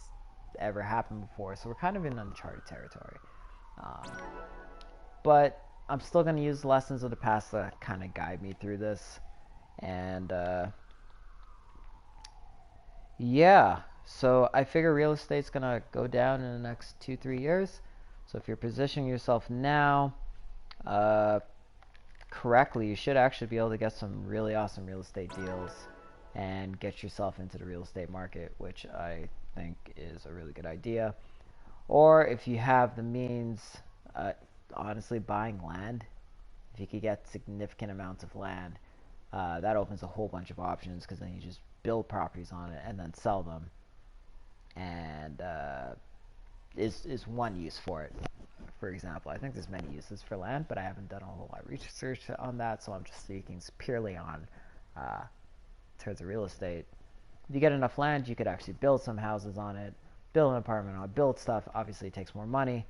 ever happened before. So we're kind of in uncharted territory. But I'm still going to use lessons of the past to kind of guide me through this. And yeah, so I figure real estate's going to go down in the next 2-3 years. So if you're positioning yourself now correctly, you should actually be able to get some really awesome real estate deals and get yourself into the real estate market, which I think is a really good idea. Or if you have the means, honestly, buying land. If you could get significant amounts of land, that opens a whole bunch of options, because then you just build properties on it and then sell them. And is one use for it. For example, I think there's many uses for land, but I haven't done a whole lot of research on that, so I'm just speaking purely on terms of real estate. If you get enough land, you could actually build some houses on it, build an apartment on it, build stuff. Obviously, it takes more money,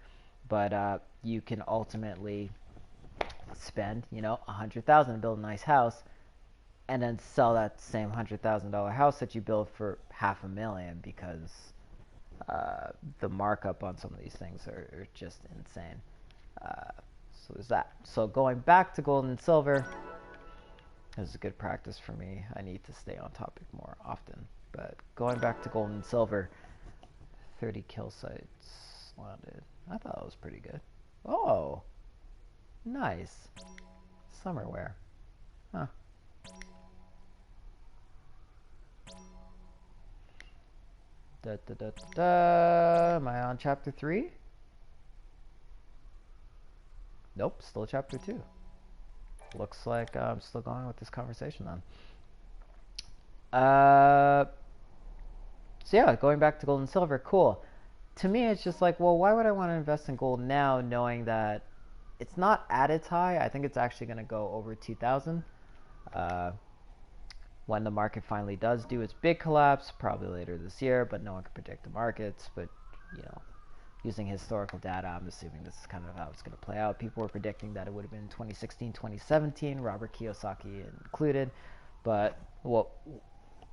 but you can ultimately spend, $100,000 to build a nice house, and then sell that same $100,000 house that you built for $500,000 because the markup on some of these things are just insane. So there's that. So going back to gold and silver, this is a good practice for me. I need to stay on topic more often. But going back to gold and silver, 30 kill sites landed. I thought it was pretty good. Oh, nice. Summer wear. Huh. Da, da, da, da, da. Am I on chapter 3? Nope, still chapter 2. Looks like I'm still going with this conversation then. So yeah, going back to gold and silver, cool. To me, it's just like, well, why would I want to invest in gold now knowing that it's not at its high? I think it's actually going to go over 2,000. When the market finally does do its big collapse, probably later this year, but no one can predict the markets. But, you know, using historical data, I'm assuming this is kind of how it's going to play out. People were predicting that it would have been 2016, 2017, Robert Kiyosaki included. But what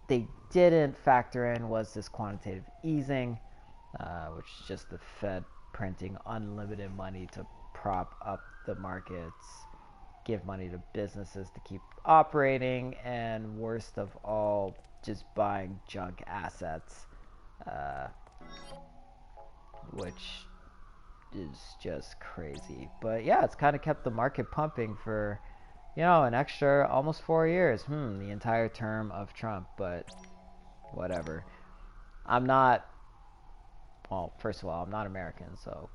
they didn't factor in was this quantitative easing, which is just the Fed printing unlimited money to prop up the markets, give money to businesses to keep operating, and worst of all, just buying junk assets, which is just crazy. But yeah, it's kind of kept the market pumping for, you know, an extra almost 4 years. The entire term of Trump, but whatever. I'm not, well, first of all, I'm not American, so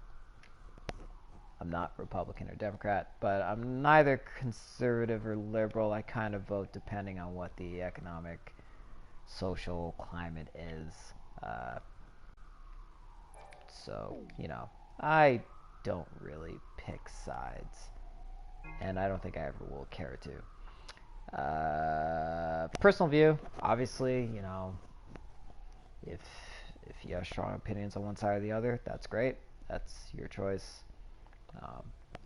I'm not Republican or Democrat, but I'm neither conservative or liberal. I kind of vote depending on what the economic, social climate is. So, you know, I don't really pick sides, and I don't think I ever will care to. Personal view, obviously, you know, if you have strong opinions on one side or the other, that's great. That's your choice.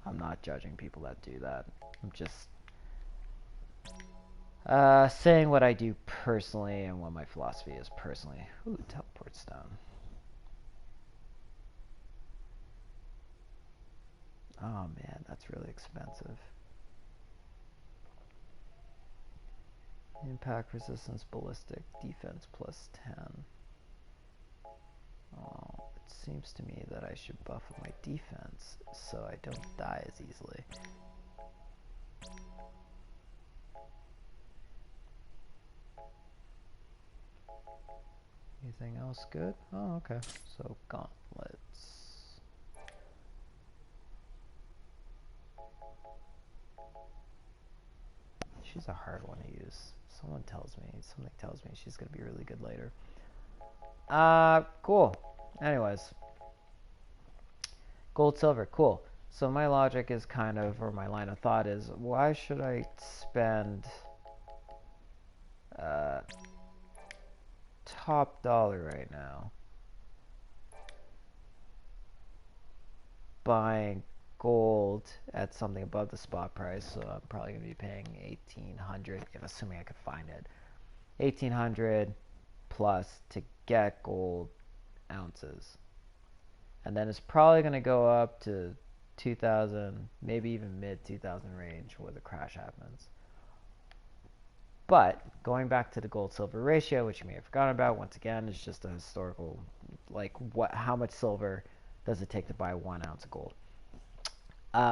I'm not judging people that do that. I'm just saying what I do personally and what my philosophy is personally. Ooh, teleport's down. Oh man, that's really expensive. Impact resistance, ballistic, defense plus 10. Oh, it seems to me that I should buff my defense so I don't die as easily. Anything else good? Oh, okay. So, gauntlets. She's a hard one to use. Something tells me she's gonna be really good later. Cool. Anyways. Gold, silver, cool. So my logic is kind of, or my line of thought is, why should I spend top dollar right now buying gold at something above the spot price? So I'm probably going to be paying 1,800, if assuming I could find it. 1,800 plus to get gold ounces. And then it's probably going to go up to 2,000, maybe even mid 2,000 range where the crash happens. But going back to the gold silver ratio, which you may have forgotten about, once again, is just a historical, like how much silver does it take to buy 1 ounce of gold?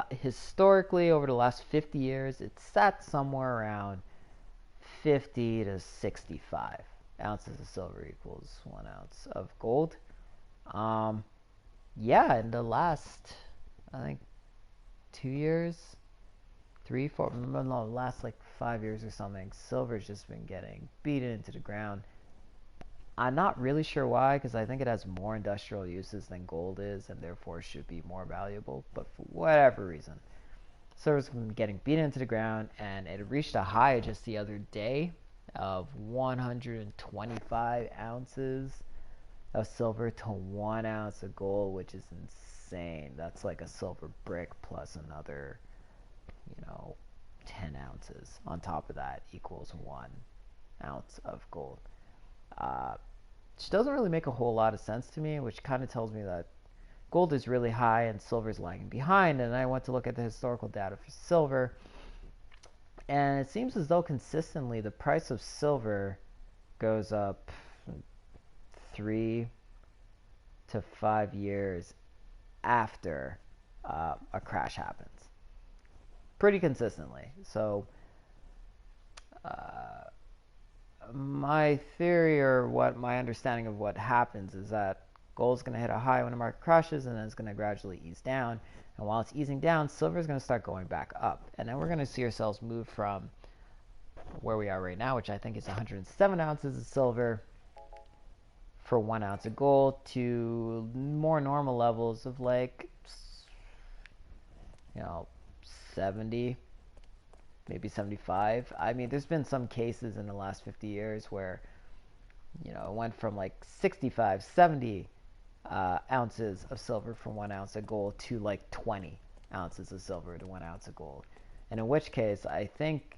Historically, over the last 50 years, it's sat somewhere around 50 to 65 ounces of silver equals 1 ounce of gold. Yeah, in the last, I think, 2 years, 3, 4, no, last like 5 years or something, silver's just been getting beaten into the ground. I'm not really sure why, because I think it has more industrial uses than gold is, and therefore should be more valuable. But for whatever reason, silver's been getting beaten into the ground, and it reached a high just the other day of 125 ounces of silver to 1 ounce of gold, which is insane. That's like a silver brick plus another, you know, 10 ounces on top of that equals 1 ounce of gold. Which doesn't really make a whole lot of sense to me, which kind of tells me that gold is really high and silver is lagging behind. And I went to look at the historical data for silver, and it seems as though consistently the price of silver goes up 3 to 5 years after a crash happens. Pretty consistently. So my theory, or what my understanding of what happens, is that gold's going to hit a high when the market crashes, and then it's going to gradually ease down. And while it's easing down, silver is going to start going back up. And then we're going to see ourselves move from where we are right now, which I think is 107 ounces of silver for 1 ounce of gold, to more normal levels of, like, 70, maybe 75. I mean, there's been some cases in the last 50 years where, it went from like 65, 70 ounces of silver for 1 ounce of gold to like 20 ounces of silver to 1 ounce of gold. And in which case, I think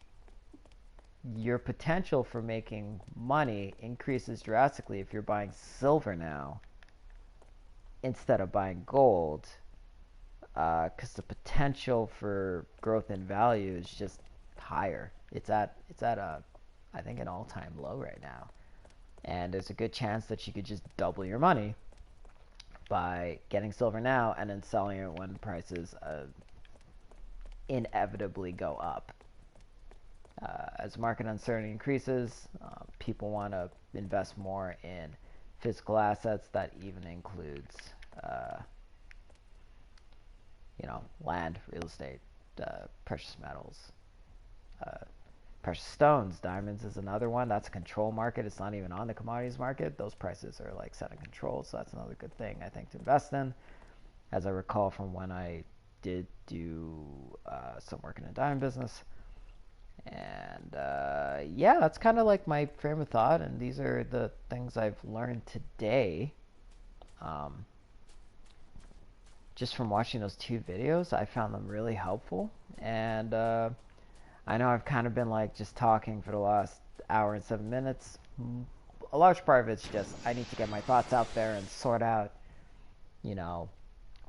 your potential for making money increases drastically if you're buying silver now instead of buying gold, because the potential for growth in value is just higher. It's at I think an all-time low right now, and there's a good chance that you could just double your money by getting silver now and then selling it when prices inevitably go up. As market uncertainty increases, people want to invest more in physical assets. That even includes land, real estate, precious metals, precious stones. Diamonds is another one. That's a control market. It's not even on the commodities market. Those prices are like set in control, so that's another good thing, I think, to invest in. As I recall from when I did do some work in a diamond business. And yeah, that's kind of like my frame of thought, and these are the things I've learned today. Just from watching those 2 videos, I found them really helpful. And I know I've kind of been like just talking for the last hour and 7 minutes. A large part of it's just I need to get my thoughts out there and sort out,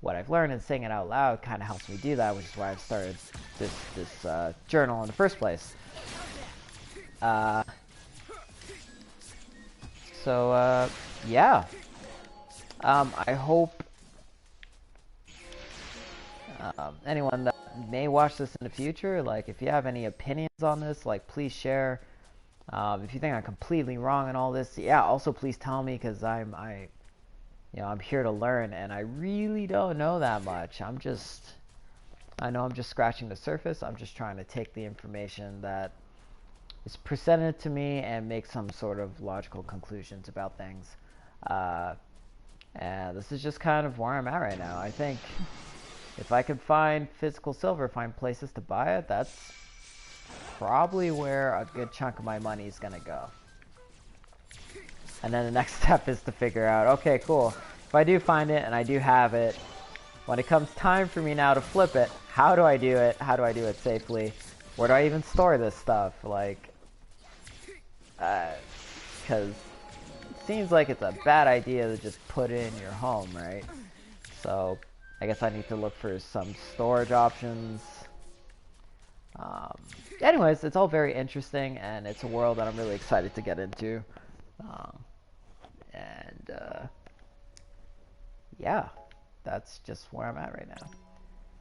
what I've learned, and saying it out loud kind of helps me do that, which is why I've started this journal in the first place. Yeah. I hope anyone that may watch this in the future, like, if you have any opinions on this, like, please share. If you think I'm completely wrong in all this, yeah, also please tell me, because I'm here to learn, and I really don't know that much. I know I'm just scratching the surface. I'm just trying to take the information that is presented to me and make some sort of logical conclusions about things. And this is just kind of where I'm at right now. I think if I could find physical silver, find places to buy it, that's probably where a good chunk of my money is going to go. And then the next step is to figure out, okay, cool, if I do find it and I do have it, when it comes time for me now to flip it, how do I do it? How do I do it safely? Where do I even store this stuff? Like, because it seems like it's a bad idea to just put it in your home, right? So I guess I need to look for some storage options. Anyways, it's all very interesting, and it's a world that I'm really excited to get into. Yeah, that's just where I'm at right now.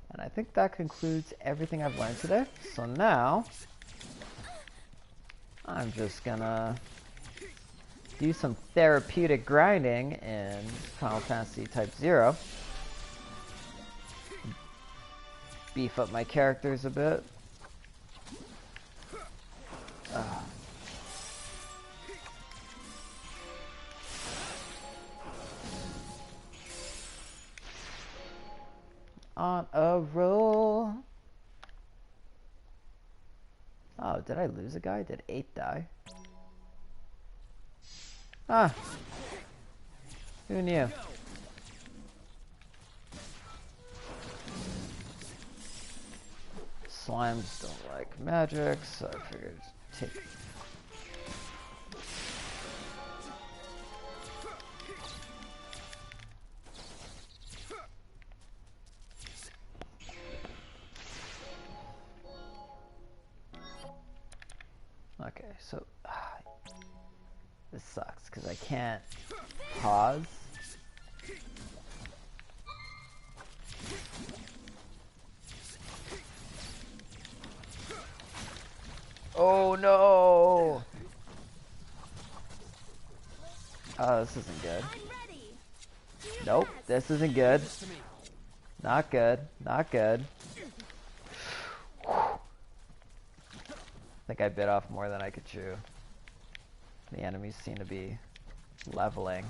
And I think that concludes everything I've learned today. So now, I'm just gonna do some therapeutic grinding in Final Fantasy Type 0. Beef up my characters a bit. On a roll. Oh, did I lose a guy? Did 8 die? Ah. Who knew? slimes don't like magic, so I figured take... Okay, so this sucks because I can't pause. Oh no! Oh, this isn't good. Nope, this isn't good. Not good. Not good. I think I bit off more than I could chew. The enemies seem to be leveling.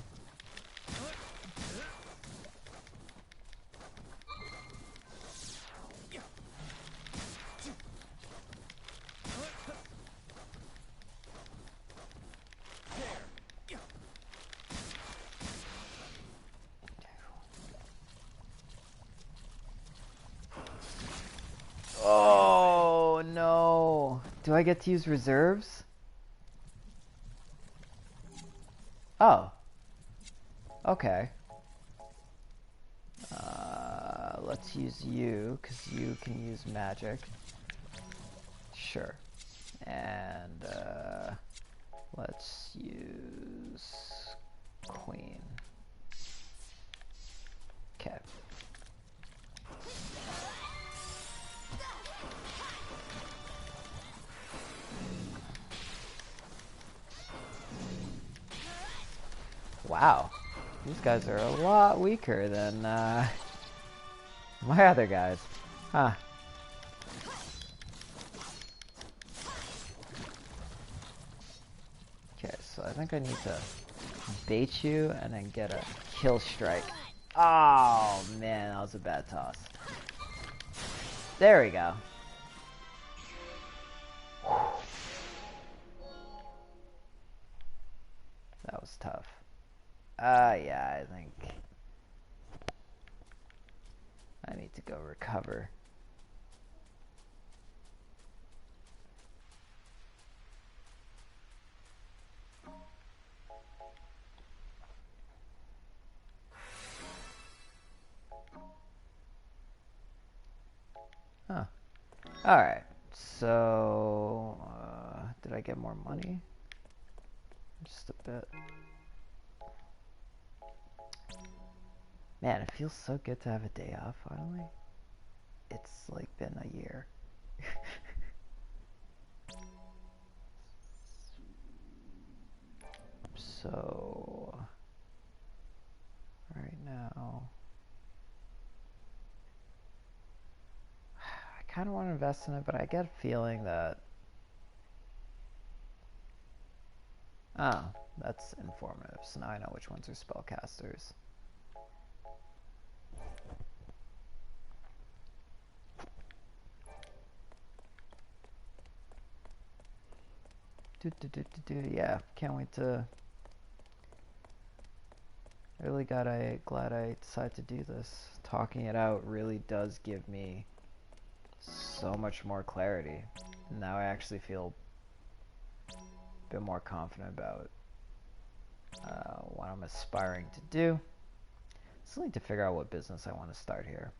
Oh no! Do I get to use reserves? Oh. Okay. Let's use you, because you can use magic. Sure. And, let's use Queen. Okay. Wow. These guys are a lot weaker than, my other guys. Huh. Okay, so I think I need to bait you and then get a kill strike. Oh, man, that was a bad toss. There we go. That was tough. Yeah, I think I need to go recover. Huh. Alright, so, did I get more money? Just a bit. Man, it feels so good to have a day off, finally. It's, like, been a year. So, right now, I kind of want to invest in it, but I get a feeling that, oh, that's informative, so now I know which ones are spellcasters. Yeah, can't wait to... Really glad I decided to do this. Talking it out really does give me so much more clarity. Now I actually feel a bit more confident about what I'm aspiring to do. Still need to figure out what business I want to start here.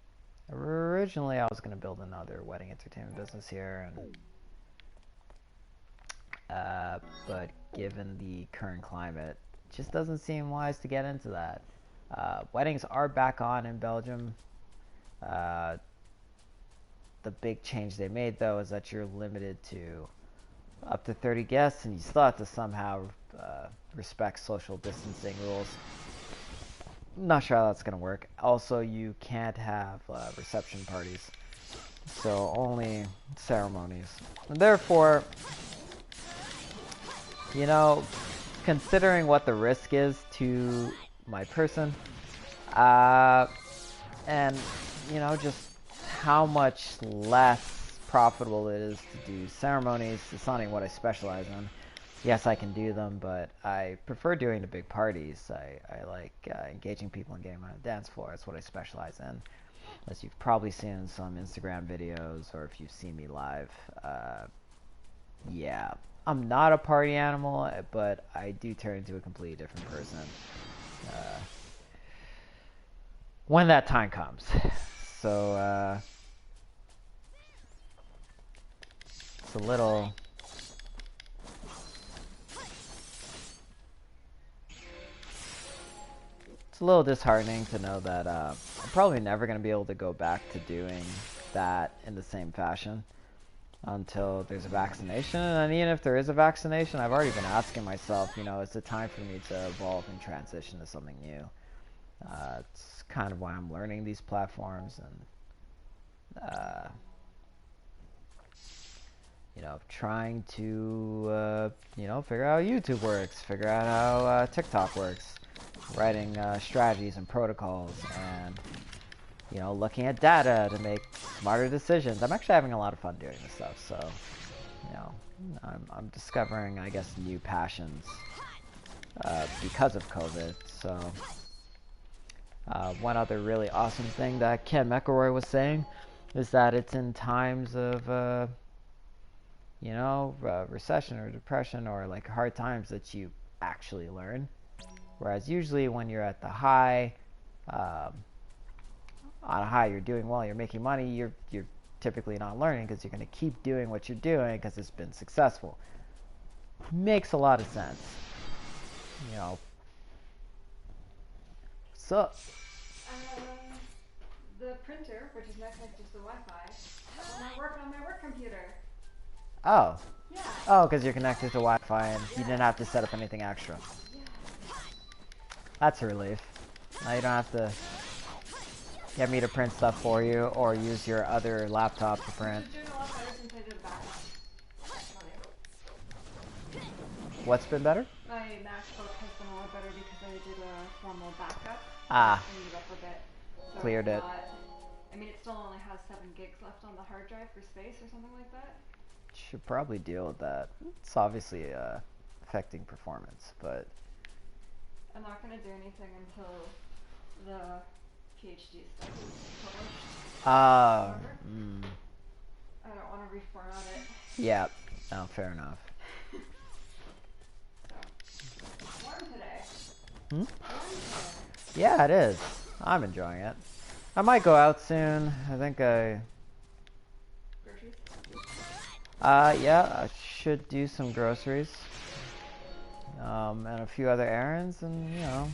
Originally, I was going to build another wedding entertainment business here, and but given the current climate, it just doesn't seem wise to get into that. Weddings are back on in Belgium. The big change they made, though, is that you're limited to up to 30 guests, and you still have to somehow respect social distancing rules. Not sure how that's going to work. Also, you can't have reception parties, so only ceremonies. And therefore, you know, considering what the risk is to my person, and, you know, just how much less profitable it is to do ceremonies, it's not even what I specialize in. Yes, I can do them, but I prefer doing the big parties. I like engaging people and getting them on the dance floor. That's what I specialize in. as you've probably seen in some Instagram videos, or if you've seen me live, yeah, I'm not a party animal, but I do turn into a completely different person when that time comes. So it's a little... It's a little disheartening to know that I'm probably never going to be able to go back to doing that in the same fashion until there's a vaccination. And even if there is a vaccination, I've already been asking myself, you know, is it time for me to evolve and transition to something new? It's kind of why I'm learning these platforms and, you know, trying to, you know, figure out how YouTube works, figure out how TikTok works, writing strategies and protocols, and, you know, looking at data to make smarter decisions. I'm actually having a lot of fun doing this stuff, so, you know, I'm discovering, I guess, new passions because of COVID. So, one other really awesome thing that Ken McElroy was saying is that it's in times of, you know, recession or depression or like hard times that you actually learn. Whereas usually when you're at the high, on a high, you're doing well, you're making money, you're typically not learning because you're going to keep doing what you're doing because it's been successful. Makes a lot of sense. You know. So. The printer, which is not connected to the Wi-Fi, will not work on my work computer. Oh. Yeah. Oh, because you're connected to Wi-Fi and you didn't have to set up anything extra. That's a relief. Now you don't have to get me to print stuff for you or use your other laptop to print. It's doing a lot better since I did a backup. Actually. What's been better? My MacBook has been a lot better because I did a formal backup. Ah. I ended up with it. So Cleared it. I mean, it still only has 7 gigs left on the hard drive for space or something like that. Should probably deal with that. It's obviously affecting performance, but I'm not going to do anything until the PhD stuff is published. I don't want to reformat it. yeah, no, fair enough. So, warm today. Hmm? Warm today. Yeah, it is. I'm enjoying it. I might go out soon. I think Groceries? yeah, I should do some groceries. And a few other errands, and, you know,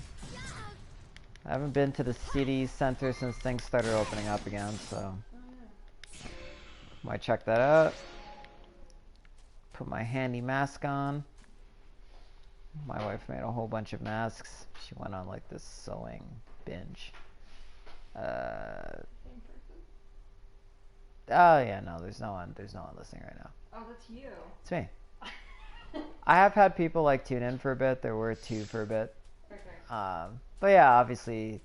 I haven't been to the city center since things started opening up again, so might check that out. Put my handy mask on. My wife made a whole bunch of masks. She went on like this sewing binge. Same person? Oh yeah, no, there's no one listening right now. Oh, that's you. It's me. I have had people like tune in for a bit. There were 2 for a bit. Okay. But yeah, obviously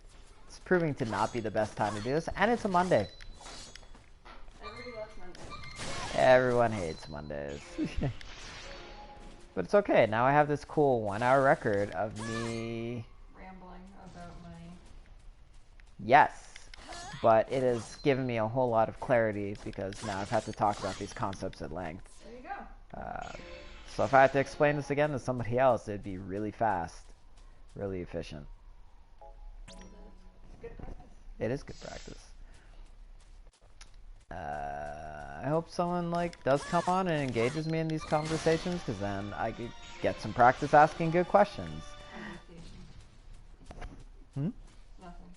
it's proving to not be the best time to do this, and it's a Monday. Everybody loves Monday. Everyone hates Mondays. But it's okay. Now I have this cool 1-hour record of me... Rambling about my... Yes. But it has given me a whole lot of clarity because now I've had to talk about these concepts at length. There you go. So if I had to explain this again to somebody else, it'd be really fast. Really efficient. It's good practice. It is good practice. I hope someone like does come on and engages me in these conversations, because then I could get some practice asking good questions. Hmm? Nothing.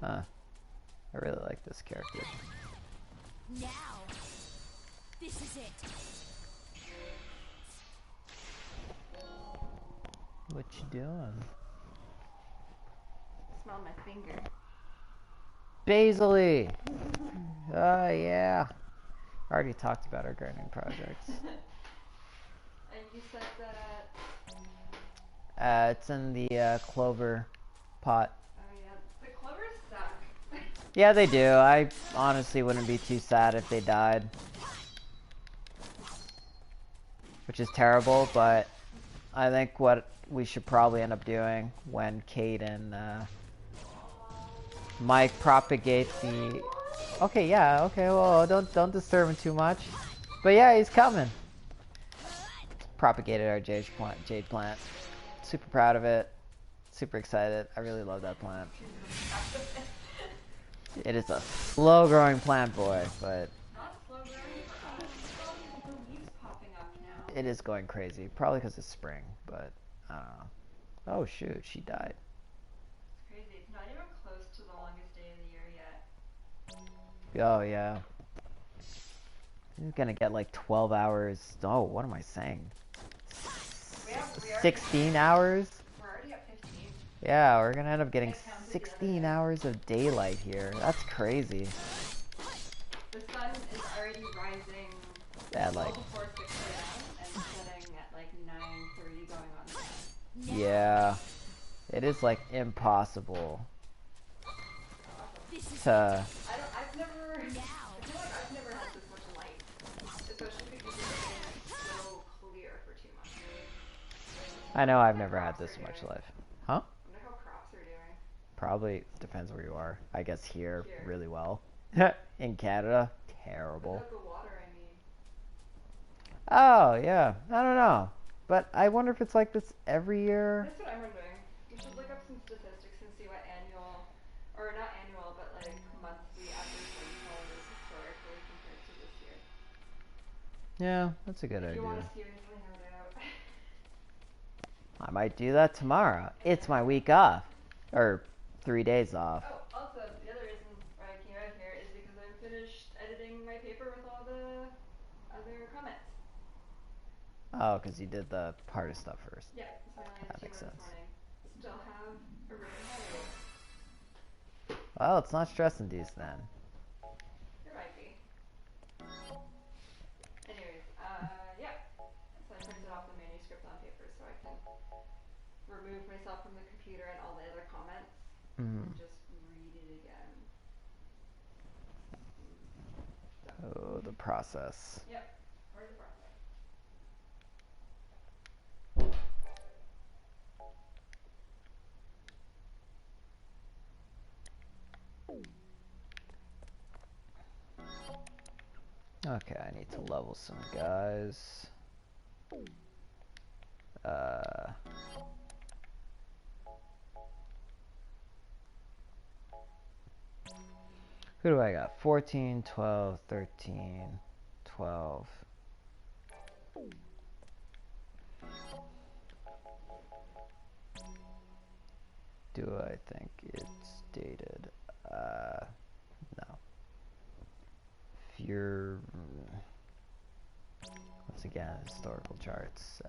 I really like this character. Now, this is it. What you doing? Smell my finger. Basil-y! Oh yeah. I already talked about our gardening projects. And you said that... It's in the clover pot. Oh yeah, the clovers suck. Yeah, they do. I honestly wouldn't be too sad if they died. which is terrible, but I think what we should probably end up doing when Kate and Mike propagate the... Okay, yeah, okay, well, don't disturb him too much. But yeah, he's coming. Propagated our jade plant. Super proud of it. Super excited. I really love that plant. It is a slow-growing plant, boy, but Not slow growing for us. Look at all the leaves popping up now. it is going crazy. Probably because it's spring, but I don't know. Oh shoot, she died. It's crazy. It's not even close to the longest day of the year yet. Oh yeah. He's gonna get like 12 hours. Oh, what am I saying? We already 16 hours? We're already at 15. Yeah, we're gonna end up getting I counted the other 16 day. hours of daylight here. That's crazy. The sun is already rising At well like, before 6 a.m. and setting at like 9:30 going on 10. yeah. It is like impossible to... I've never, I feel like I've never had this much light. Especially because it's been so clear for 2 months. I know I've never had this much life. Huh? I wonder how crops are doing. Probably depends where you are. I guess here, Here. really well. In Canada, terrible. Without the water, I mean. Oh, yeah. I don't know. But I wonder if it's like this every year. That's what I'm wondering. We should look up some statistics and see what annual, or not annual, but like monthly average rainfall is historically compared to this year. Yeah, that's a good If you want idea. to seriously note out. I might do that tomorrow. It's my week off. Or 3 days off. Oh, also, the other reason why I came out here is because I'm finished editing my paper with all the other comments. Oh, because you did the hardest stuff first. Yeah, so I only had That 2 makes more this sense. morning. Still have a ribbon highlight. Well, it's not stress-induced then. There might be. Anyways, yeah. So I printed off the manuscript on paper so I can remove myself from the computer and all the other comments and just read it again. Oh, the process. Yep. Where's the process? Okay, I need to level some guys. Who do I got? 14, 12, 13, 12. Do I think it's dated? No. If you're... Once again, historical charts.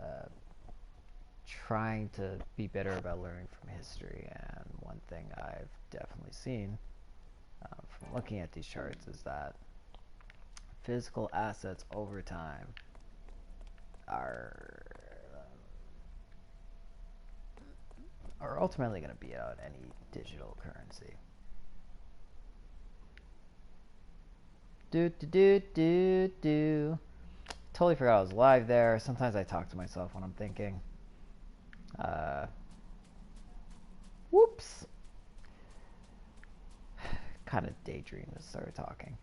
Trying to be better about learning from history, and one thing I've definitely seen from looking at these charts is that physical assets over time are ultimately going to beat out any digital currency. Totally forgot I was live there. Sometimes I talk to myself when I'm thinking. Whoops. Kind of daydreamed and started talking.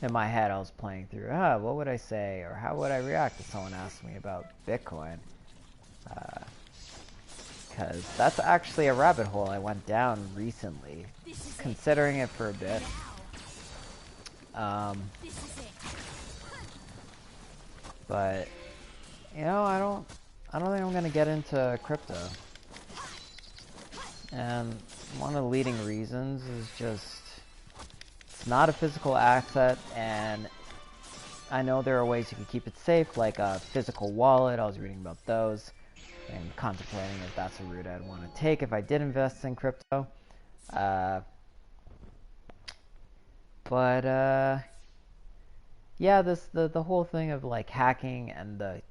In my head I was playing through, what would I say, or how would I react if someone asked me about Bitcoin? Because that's actually a rabbit hole I went down recently, considering it for a bit. But you know, I don't think I'm gonna get into crypto. And one of the leading reasons is just it's not a physical asset, and I know there are ways you can keep it safe, like a physical wallet. I was reading about those and contemplating if that's a route I'd want to take if I did invest in crypto. Yeah, the whole thing of like hacking and the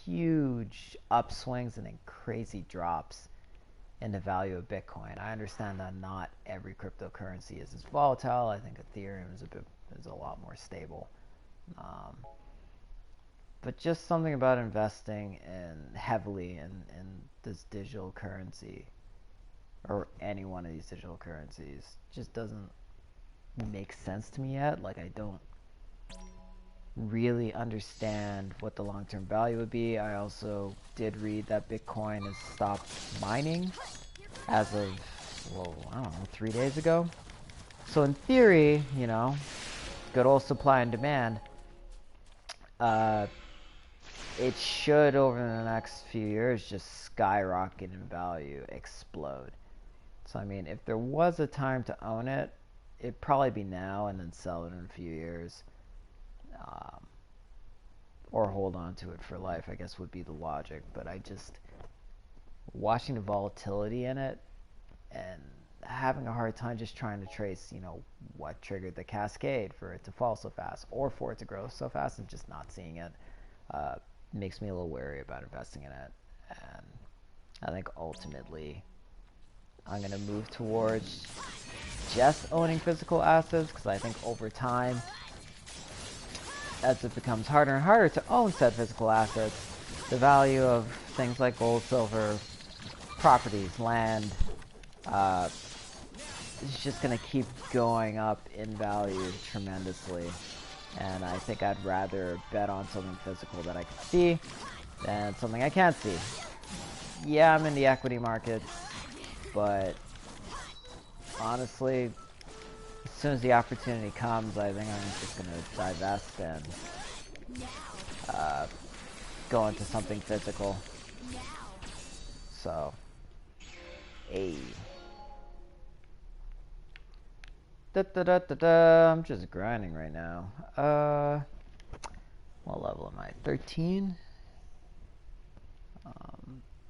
huge upswings and then crazy drops in the value of Bitcoin. I understand that not every cryptocurrency is as volatile. I think Ethereum is a lot more stable. Um, but just something about investing in heavily in this digital currency, or any one of these digital currencies, just doesn't make sense to me yet. Like, I don't really understand what the long-term value would be. I also did read that Bitcoin has stopped mining as of, well, I don't know, 3 days ago. So in theory, you know, good old supply and demand, it should over the next few years just skyrocket in value, explode. So I mean, if there was a time to own it, it'd probably be now and then sell it in a few years. Or hold on to it for life, I guess would be the logic. But I just, watching the volatility in it and having a hard time just trying to trace, you know, what triggered the cascade for it to fall so fast or for it to grow so fast, and just not seeing it makes me a little wary about investing in it. And I think ultimately I'm going to move towards just owning physical assets, because I think over time, as it becomes harder and harder to own said physical assets, the value of things like gold, silver, properties, land, is just going to keep going up in value tremendously. And I think I'd rather bet on something physical that I can see than something I can't see. Yeah, I'm in the equity markets, but honestly, as soon as the opportunity comes, I think I'm just going to divest and go into something physical. So, hey. I'm just grinding right now. What level am I? 13?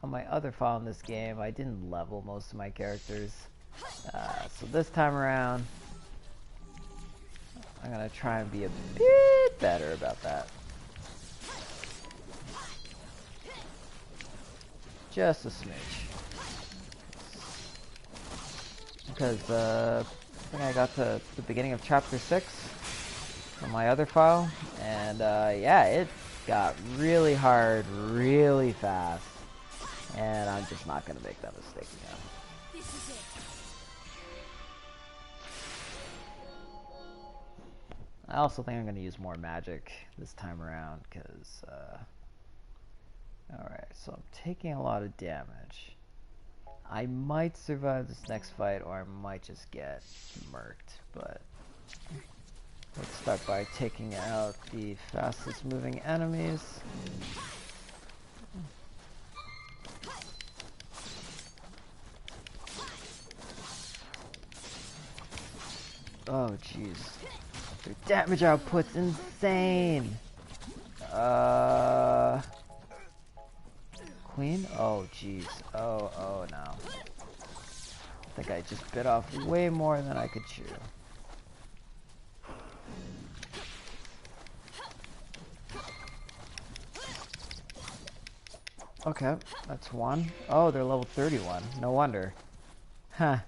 On my other file in this game, I didn't level most of my characters. So this time around, I'm gonna try and be a bit better about that. Just a smidge. Because I think I got to the beginning of chapter 6 on my other file, and yeah, it got really hard really fast, and I'm just not gonna make that mistake again. I also think I'm going to use more magic this time around, because, alright, so I'm taking a lot of damage. I might survive this next fight, or I might just get murked, but let's start by taking out the fastest moving enemies. Oh, jeez. Their damage output's insane! Queen? Oh, jeez. Oh, no. I think I just bit off way more than I could chew. Okay, that's one. Oh, they're level 31. No wonder. Huh.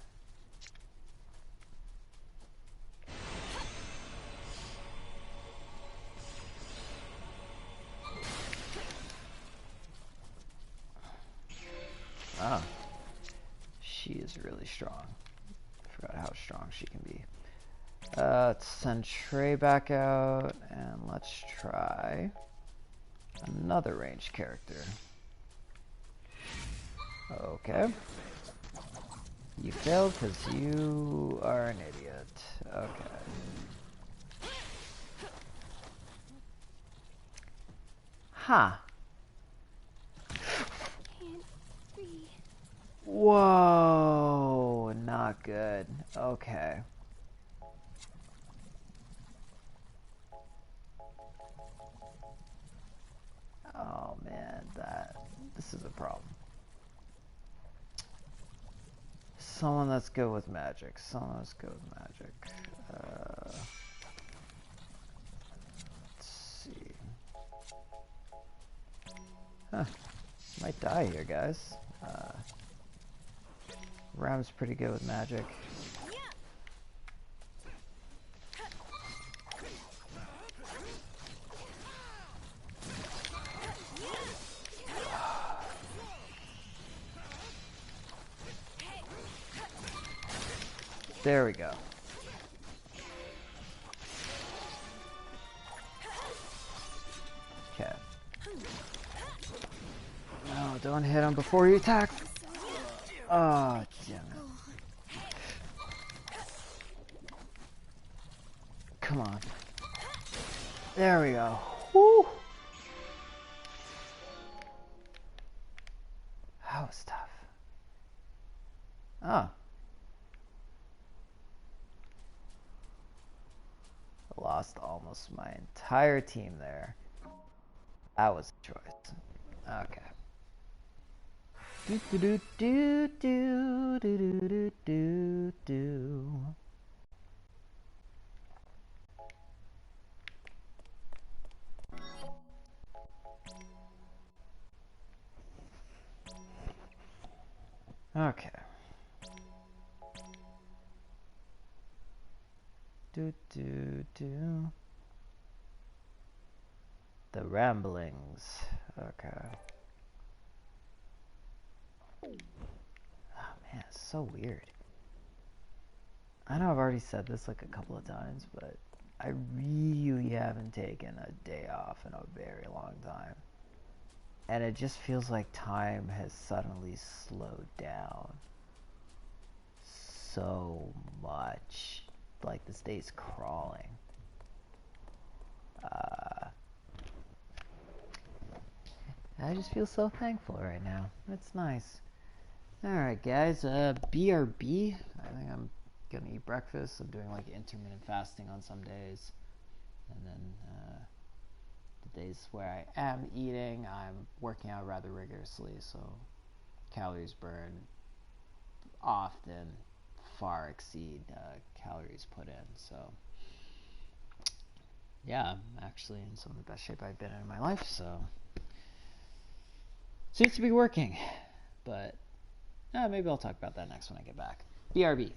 Oh. She is really strong. I forgot how strong she can be. Let's send Trey back out, and let's try another ranged character. Okay. You failed because you are an idiot. Okay. Huh. Whoa, not good. Okay. Oh man, this is a problem. Someone that's good with magic. Someone that's good with magic. Let's see. Huh. Might die here, guys. Ram's pretty good with magic. There we go. Okay. No, don't hit him before he attacks. Oh, damn it. Come on. There we go. Woo! That was tough. Oh. Lost almost my entire team there. That was a choice. Okay. Do do do do do do do do do. Okay. Do do do. The ramblings. Okay. Oh man, it's so weird. I know I've already said this like a couple of times, but I really haven't taken a day off in a very long time. And it just feels like time has suddenly slowed down so much. Like this day's crawling. I just feel so thankful right now. It's nice. Alright guys, BRB. I think I'm gonna eat breakfast. I'm doing like intermittent fasting on some days. And then the days where I am eating, I'm working out rather rigorously, so calories burned often far exceed calories put in. So yeah, I'm actually in some of the best shape I've been in my life, so seems to be working. But maybe I'll talk about that next when I get back. BRB.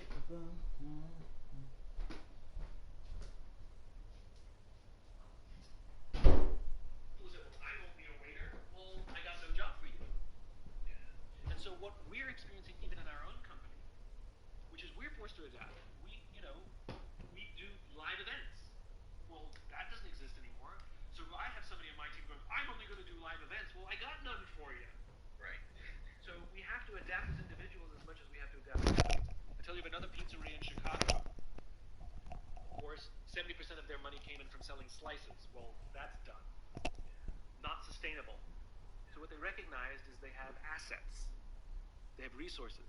I won't be a waiter. Well, I got no job for you. Yeah. And so what we're experiencing even in our own company, which is we're forced to adapt. We do live events. Well, that doesn't exist anymore. So I have somebody on my team going, I'm only going to do live events. Well, I got none for you. Right. So we have to adapt as individuals as much as we have to adapt as companies. I tell you of another pizzeria in Chicago. Of course, 70% of their money came in from selling slices. Well, that's done. Not sustainable. So what they recognized is they have assets. They have resources.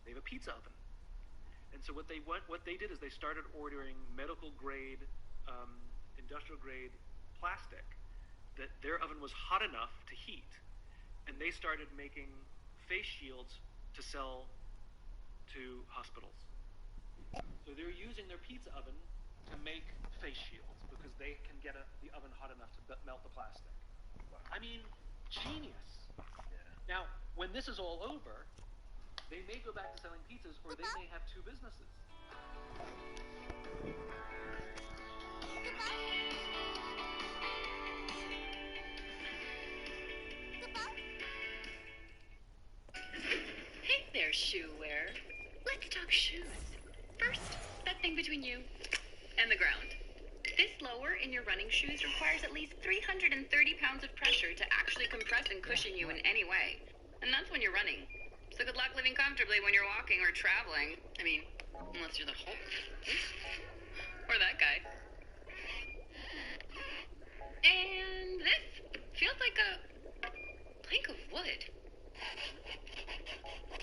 They have a pizza oven. And so what they did is they started ordering medical grade, industrial grade plastic that their oven was hot enough to heat, and they started making face shields to sell to hospitals. So they're using their pizza oven to make face shields because they can get the oven hot enough to melt the plastic. Wow. I mean, genius. Yeah. Now, when this is all over, they may go back to selling pizzas, or they may have two businesses. Hey there, shoe wearer. Let's talk shoes. First, that thing between you and the ground. This lower in your running shoes requires at least 330 pounds of pressure to actually compress and cushion you in any way. And that's when you're running. So good luck living comfortably when you're walking or traveling. I mean, unless you're the Hulk. Or that guy. And this feels like a plank of wood.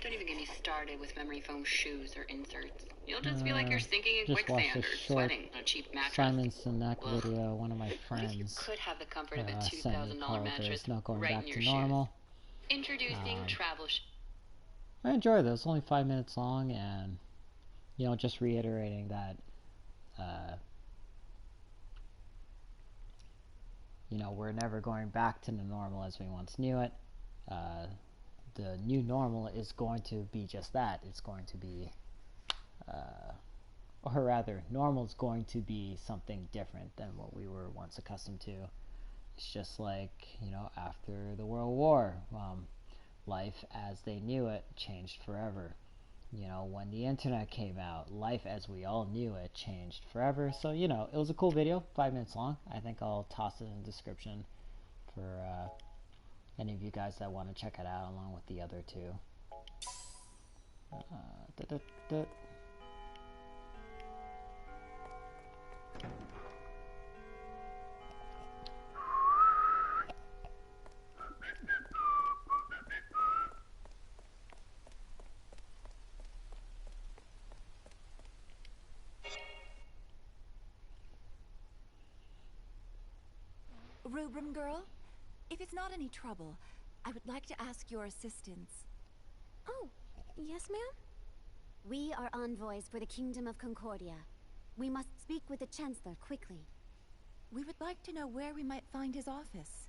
Don't even get me started with memory foam shoes or inserts. You'll just feel like you're sinking in quicksand or sweating on a cheap mattress. Simon Sinek video, one of my friends You could have the comfort of a sent me $2,000 called mattress There's No Going right Back in to your Normal. shoes. Introducing travel I enjoyed this. It's only 5 minutes long, and just reiterating that we're never going back to the normal as we once knew it. The new normal is going to be just that. It's going to be or rather, normal is going to be something different than what we were once accustomed to. It's just like, after the World War, life as they knew it changed forever. When the internet came out, life as we all knew it changed forever. So, it was a cool video, 5 minutes long. I think I'll toss it in the description for any of you guys that want to check it out along with the other two. Rubrum girl, if it's not any trouble, I would like to ask your assistance. Oh, yes, ma'am? We are envoys for the Kingdom of Concordia. We must speak with the Chancellor quickly. We would like to know where we might find his office.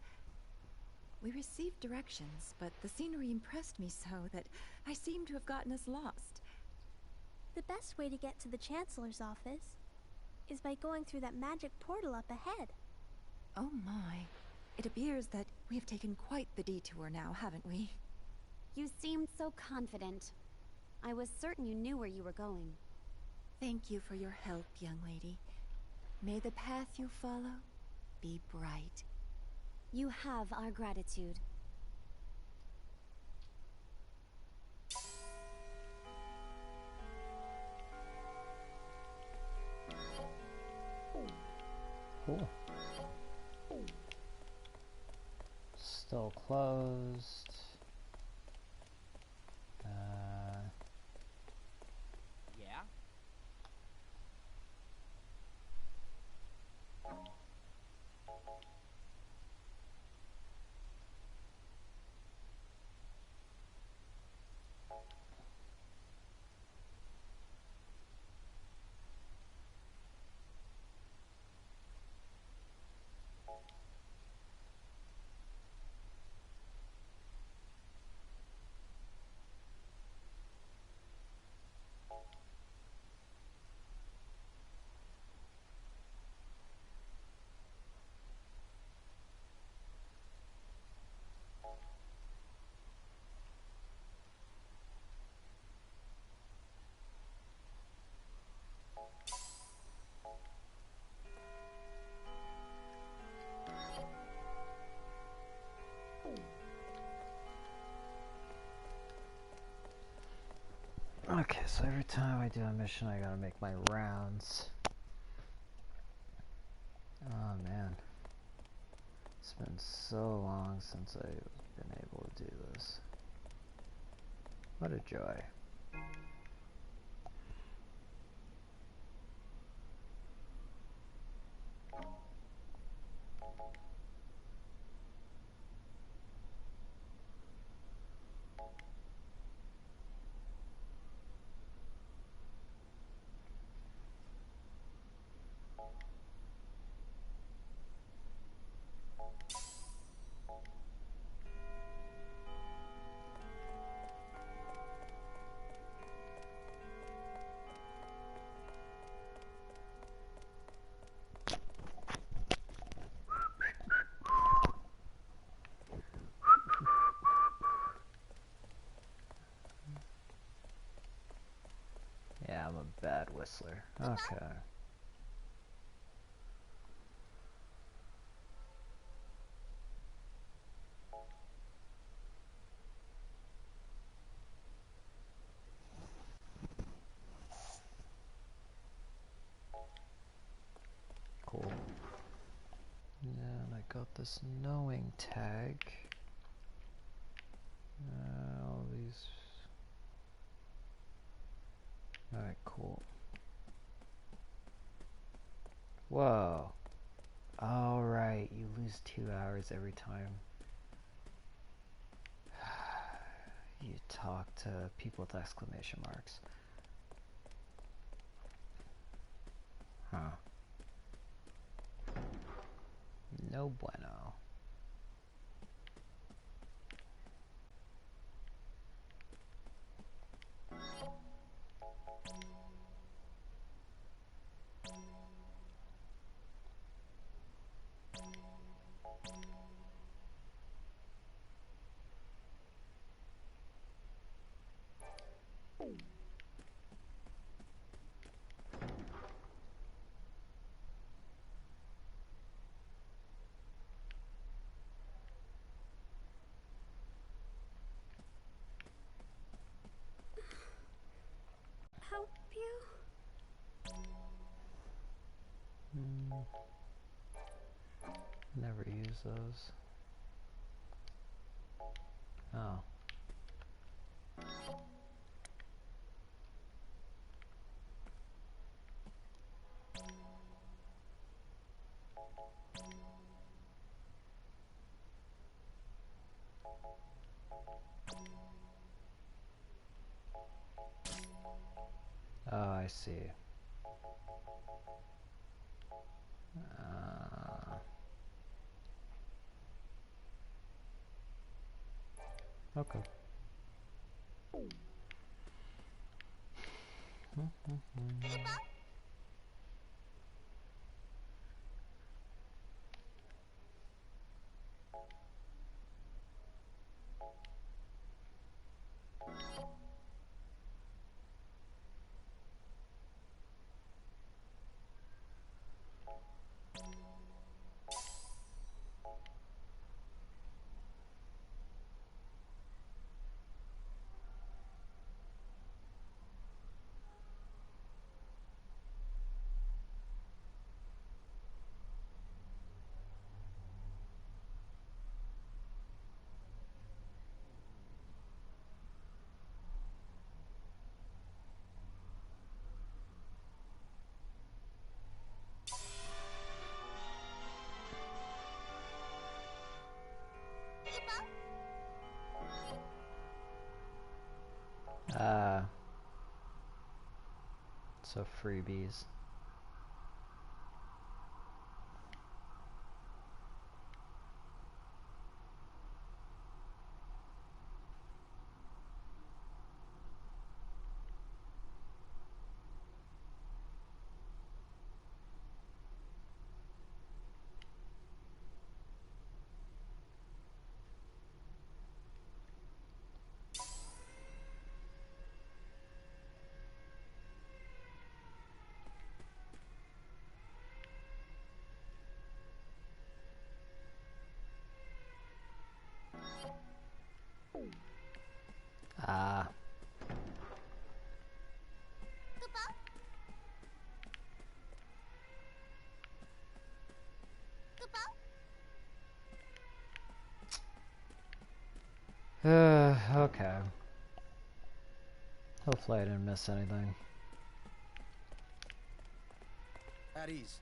We received directions, but the scenery impressed me so that I seem to have gotten us lost. The best way to get to the Chancellor's office is by going through that magic portal up ahead. Oh my. It appears that we have taken quite the detour now, haven't we? You seemed so confident. I was certain you knew where you were going. Thank you for your help, young lady. May the path you follow be bright. You have our gratitude. Cool. Still closed. Yeah? so every time I do a mission, I gotta make my rounds. Oh man. It's been so long since I've been able to do this. What a joy. Yeah, I'm a bad whistler. Okay. Cool. And I got this knowing tag. All these. Alright, cool. Whoa. Alright, you lose 2 hours every time you talk to people with exclamation marks. Huh. No bueno. Help you? Never use those. Oh. Oh, I see. Okay. So freebies. Okay. Hopefully I didn't miss anything. At ease.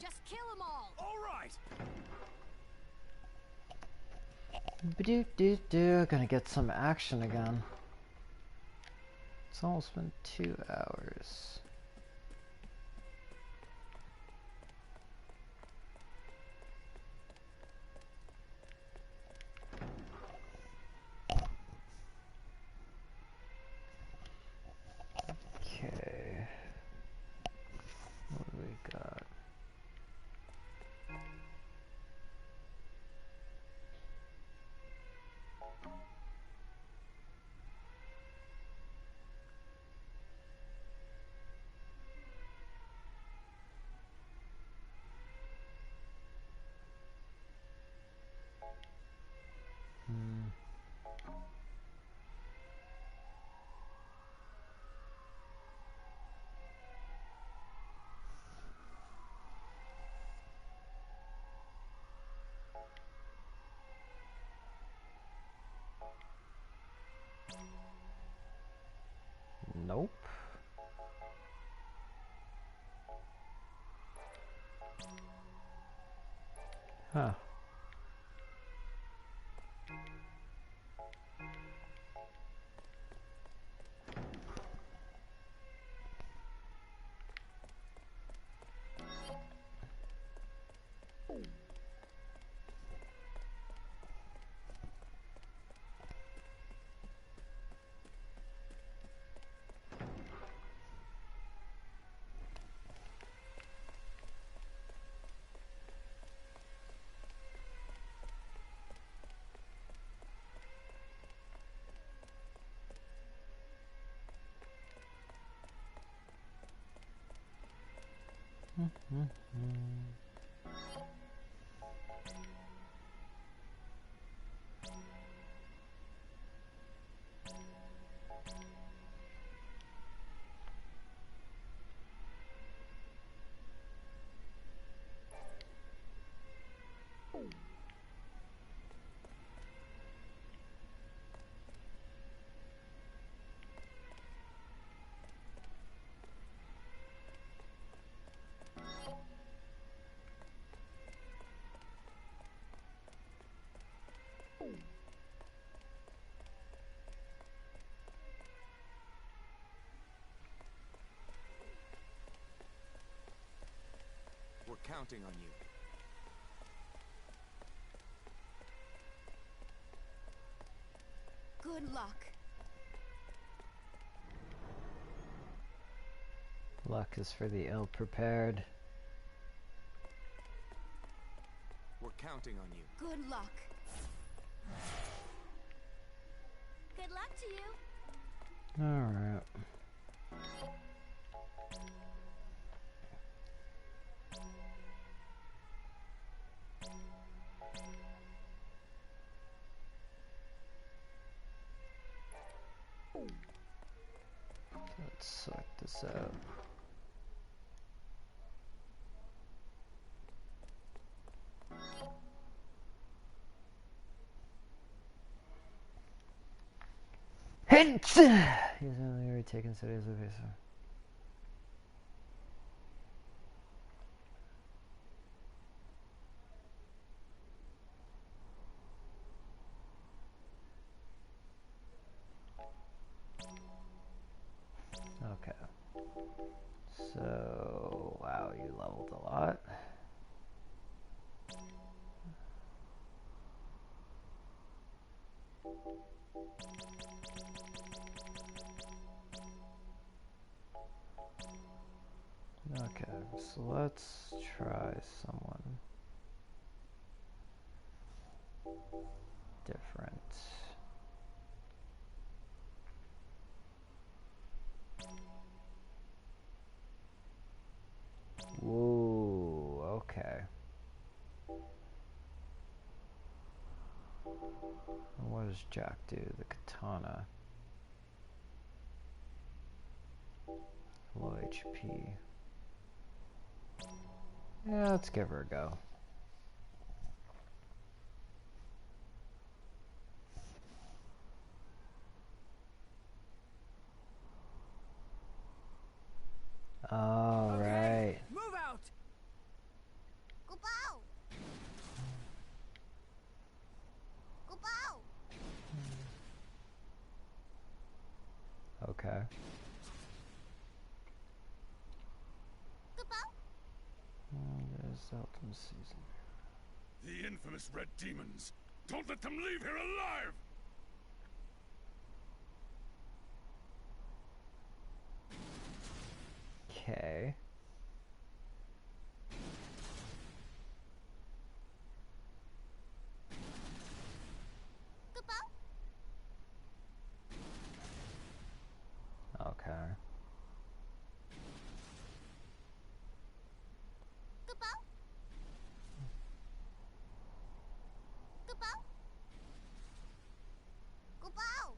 Just kill them all. All right. Ba-do-do-do. Gonna get some action again. It's almost been 2 hours. Okay. What do we got? Nope. Huh. We're counting on you. Good luck. Luck is for the ill-prepared. We're counting on you. Good luck. Good luck to you. Alright. Let's sort this out. Hint! He's only already taken studies. Okay, so. Okay. So, wow, you leveled a lot. Okay, so let's try someone different. Whoa, okay. What does Jack do? The katana. Low HP. Yeah, let's give her a go. All right. Move out! Gubao! Gubao! Okay. Gubao! There's Elton season. The infamous red demons! Don't let them leave here alive! Okay. Gubao! Okay. Gubao! Gubao! Gubao!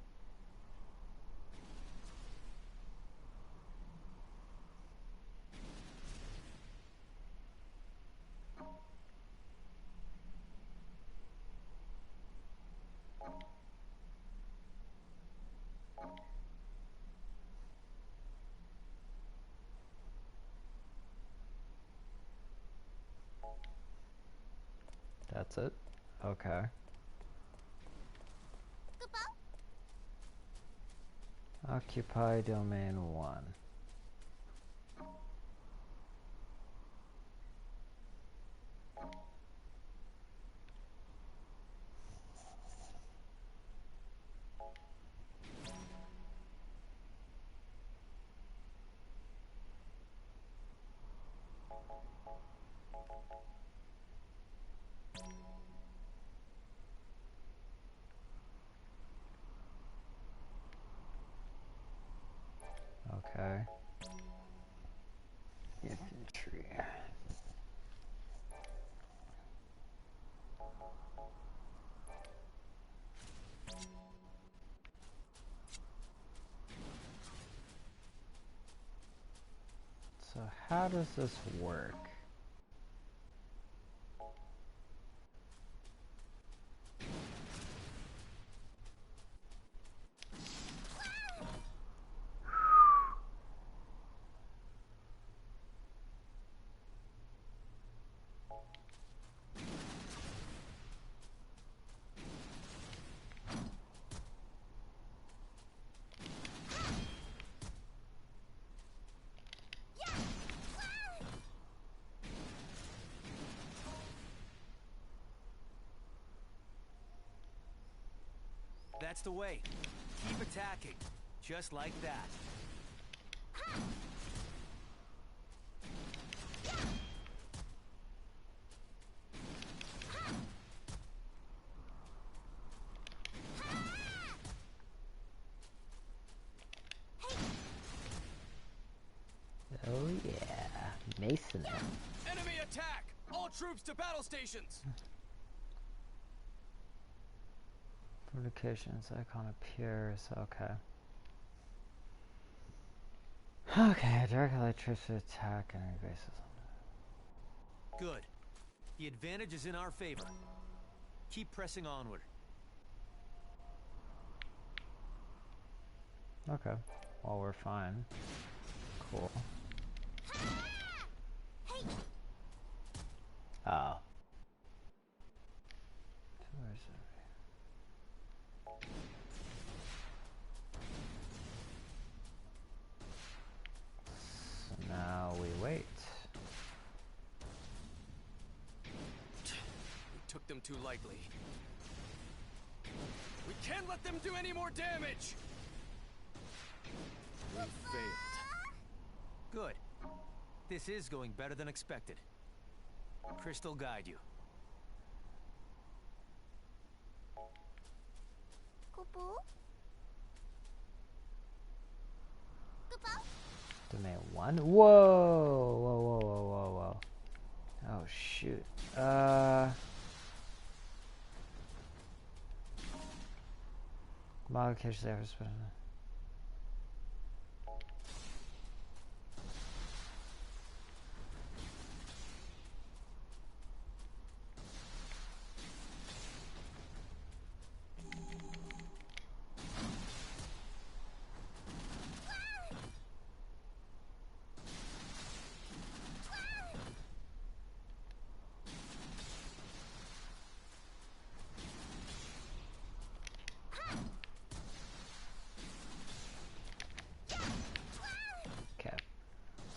That's it? Okay. Gubao! Occupy domain 1. Okay. Infantry. So how does this work? That's the way. Keep attacking. Just like that. Oh yeah, Mason. Enemy attack! All troops to battle stations! Fortifications icon appears. Okay. Okay, direct electricity attack enemy bases. Good. The advantage is in our favor. Keep pressing onward. Okay. Well, we're fine. Cool. Oh. Where is it? So now we wait. We took them too lightly. We can't let them do any more damage! We failed. Good. this is going better than expected. Crystal guide you. Kupu? Domain 1? Whoa! Whoa, whoa, whoa, whoa, whoa. Oh, shoot. Modifications ever spent.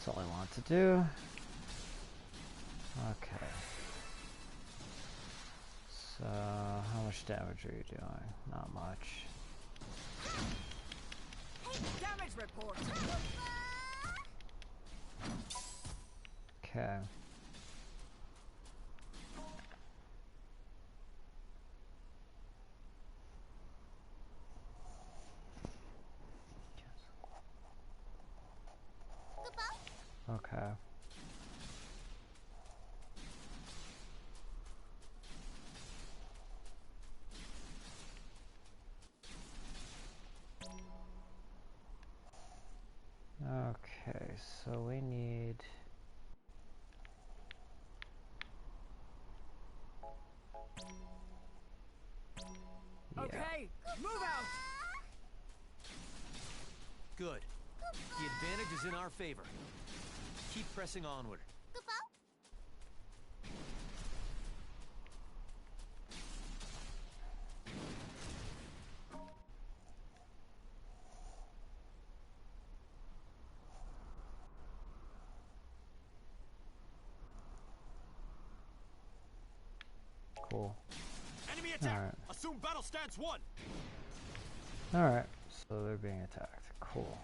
That's all I want to do. Okay. So, how much damage are you doing? Not much. Damage report. Okay. Okay. Okay, so we need... Yeah. Okay, move out! Good. The advantage is in our favor. Keep pressing onward. Cool. Enemy attack. Alright. Assume battle stance 1. Alright, so they're being attacked. Cool.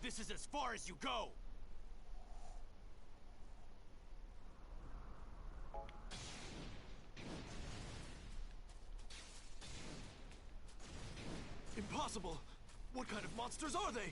This is as far as you go. Impossible! What kind of monsters are they?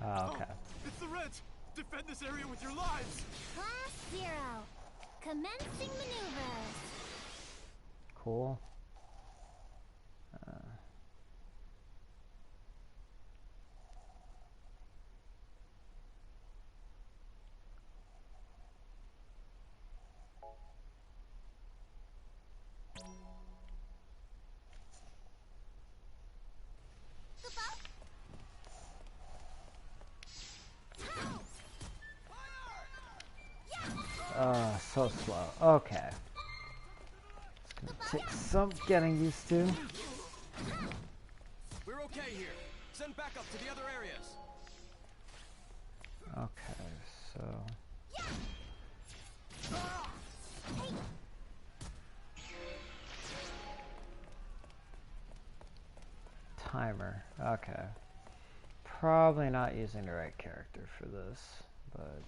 Oh, okay. It's the Reds! Defend this area with your lives! Class 0. Commencing maneuvers. Cool. So slow. Okay. It's gonna take some getting used to. We're okay here. Send backup to the other areas. Okay, so... Timer. Okay. Probably not using the right character for this, but...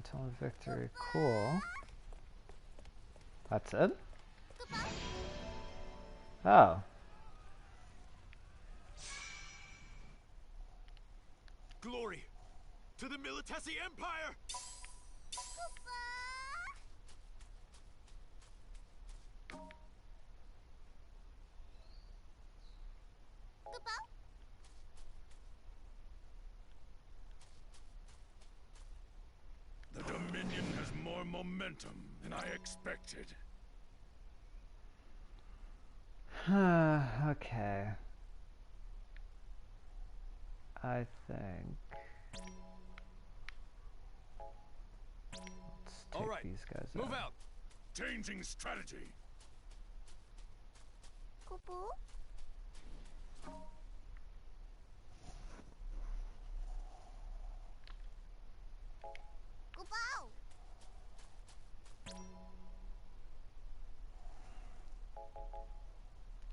Until victory. Cool. That's it? Oh. Glory to the Militesi Empire! The Dominion has more momentum than I expected. Okay. I think... Let's take these guys out. Move out! Changing strategy.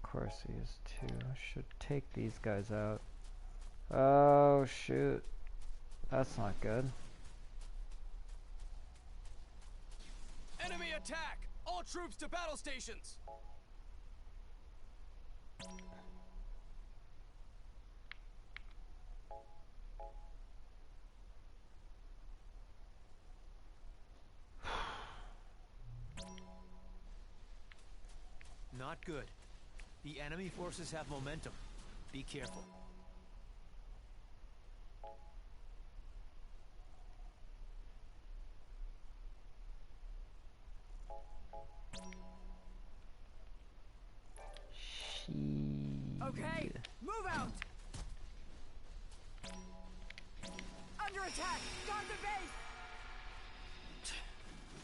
Of course, these two should take these guys out. Oh, shoot. That's not good. Enemy attack! All troops to battle stations! Not good. The enemy forces have momentum. Be careful. Okay, move out! Under attack! Guard the base!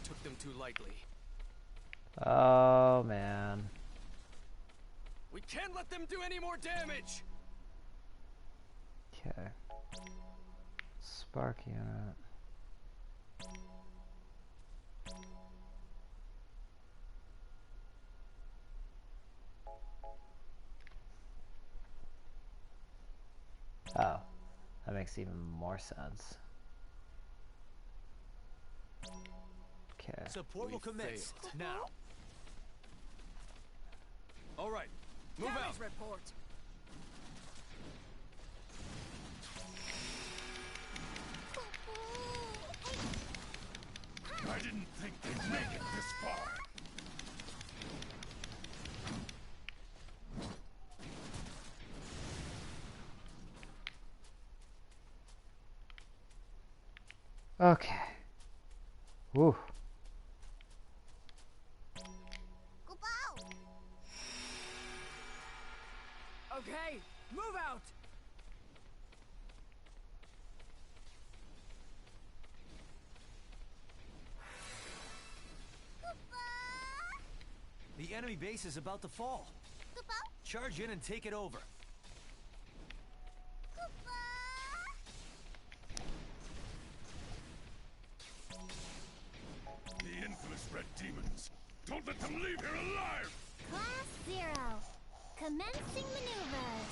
Took them too lightly. Oh, man. We can't let them do any more damage! Okay. Spark unit. Oh, that makes even more sense. Okay. Support will commence now. All right, move Damage out. report. I didn't think they'd make it this far. Okay. Woo. Okay, move out! The enemy base is about to fall. Charge in and take it over. The infamous Red Demons. Don't let them leave here alive! Class 0. Commencing maneuvers.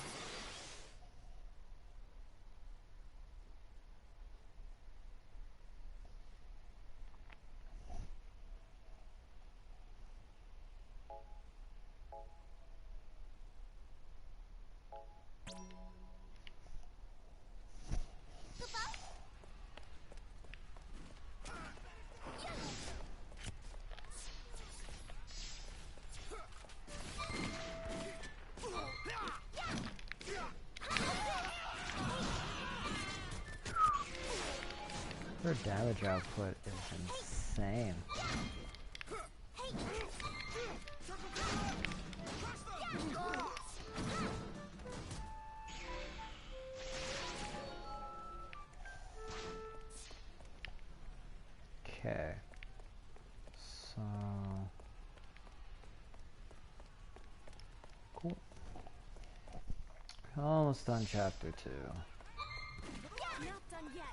Their damage output is insane. Okay. So cool. Almost done chapter 2. Not done yet.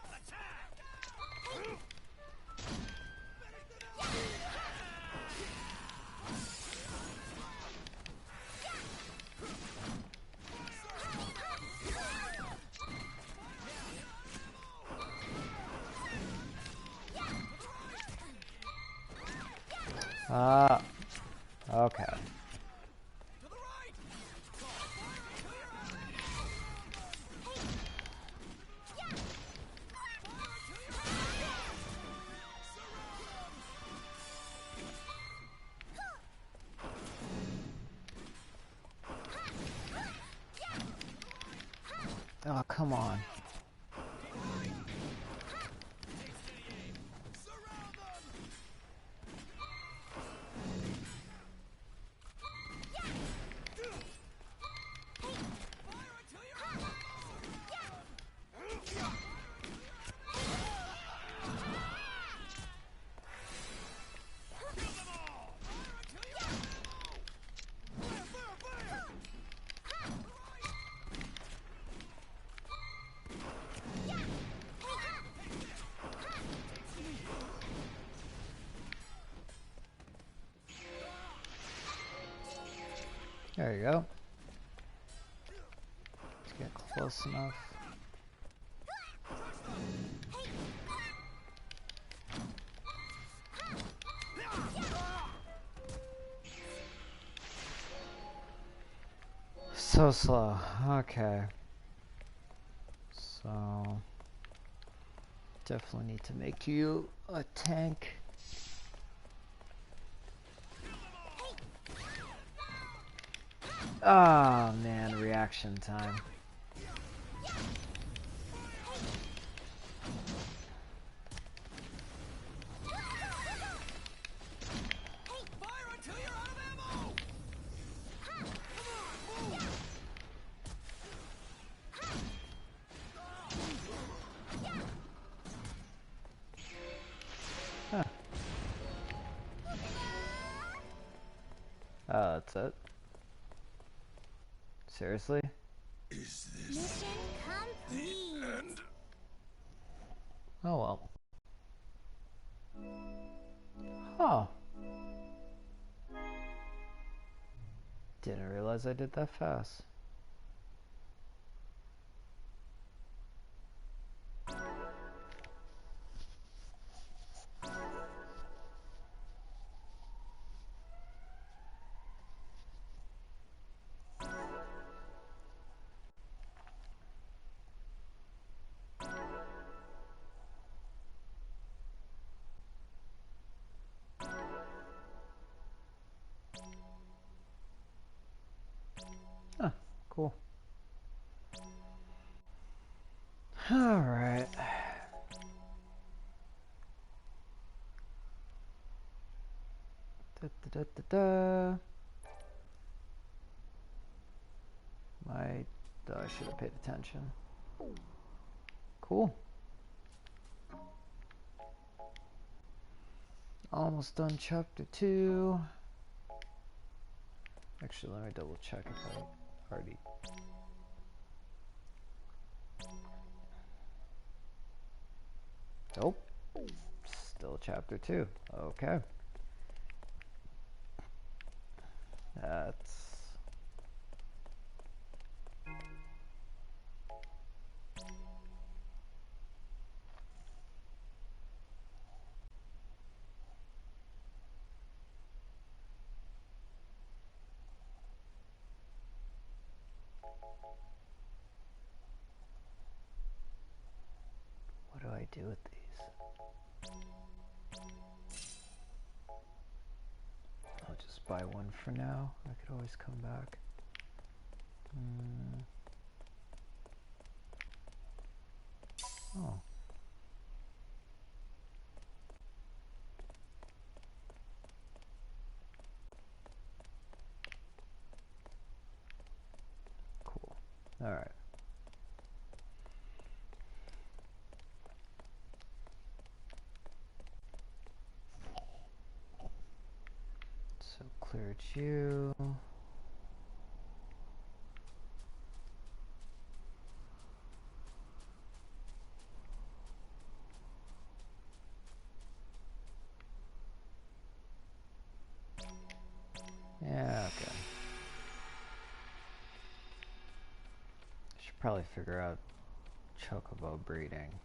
Okay. Oh, come on. There you go. Let's get close enough. So slow. Okay. So definitely need to make you a tank. Oh man, reaction time. Huh. Oh, that's it? Seriously? Is this Mission complete. the end? Oh well. Huh. Didn't realize I did that fast. Huh, cool. Alright. Da, da, da, da, da. I should have paid attention. Cool. Almost done chapter 2. Actually, let me double check if I already... Nope. Still chapter 2. Okay. That's... What do I do with these? I'll just buy one for now. I could always come back. Oh. Cool. Alright. So cleared you. Yeah, okay. Should probably figure out chocobo breeding.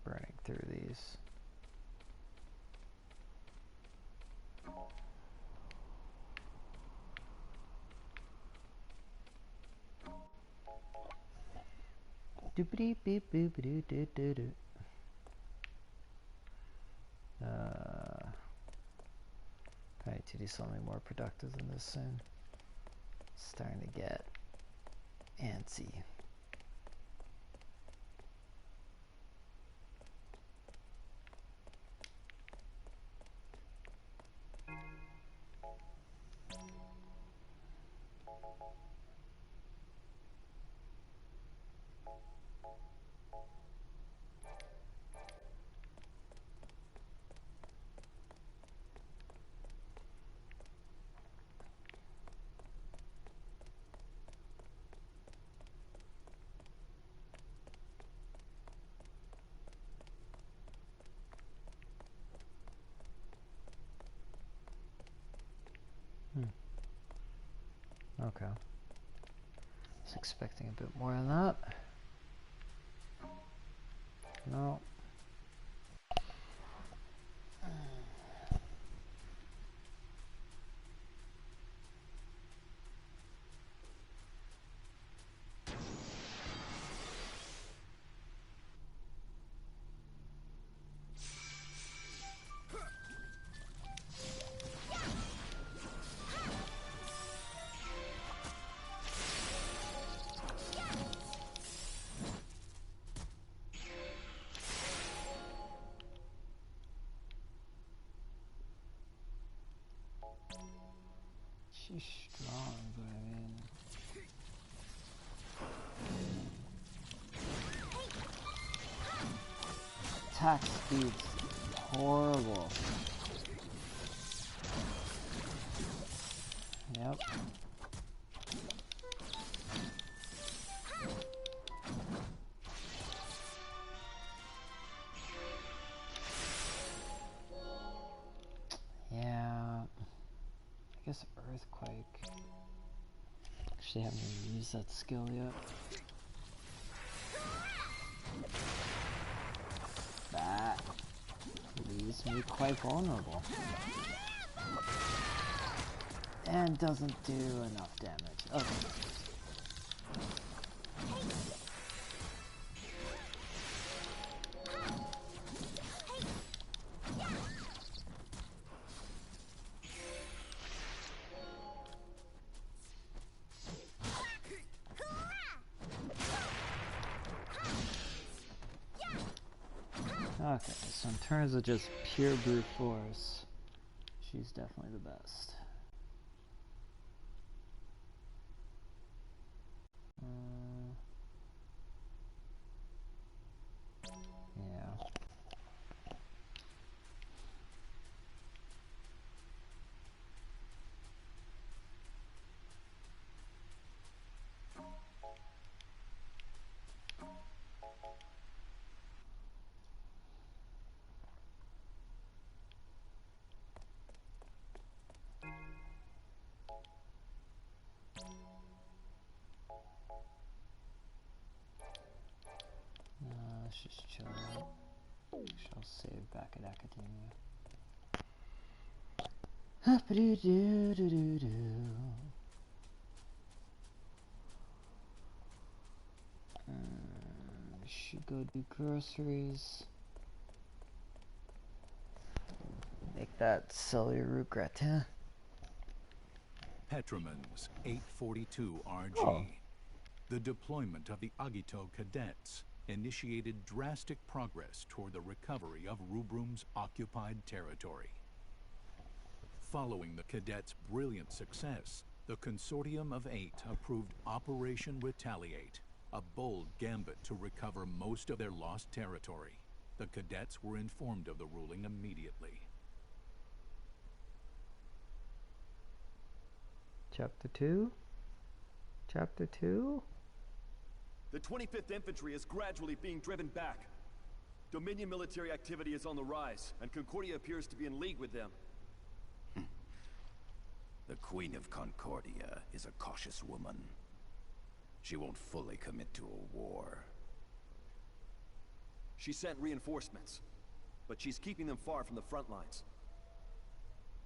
Burning through these. Doopity beep boopity doo doo doo. I need to do something more productive than this soon. Starting to get antsy. Okay. Was expecting a bit more than that. No. She's strong, but I mean... Attack speed's horrible. Yep. Yeah. I guess Earthquake. Actually haven't even used that skill yet. That leaves me quite vulnerable. And doesn't do enough damage. Okay. Okay, so in terms of just pure brute force, she's definitely the best. Yeah. Let's just chill out. She'll save back at Academia. Hoppity-doo-doo-doo-doo. Should go do groceries. Make that celery root gratin. Petromans 842 RG. Oh. The deployment of the Agito cadets initiated drastic progress toward the recovery of Rubrum's occupied territory. Following the cadets' brilliant success, the Consortium of 8 approved Operation Retaliate, a bold gambit to recover most of their lost territory. The cadets were informed of the ruling immediately. Chapter 2? Chapter 2? The 25th Infantry is gradually being driven back. Dominion military activity is on the rise, and Concordia appears to be in league with them. The Queen of Concordia is a cautious woman. She won't fully commit to a war. She sent reinforcements, but she's keeping them far from the front lines.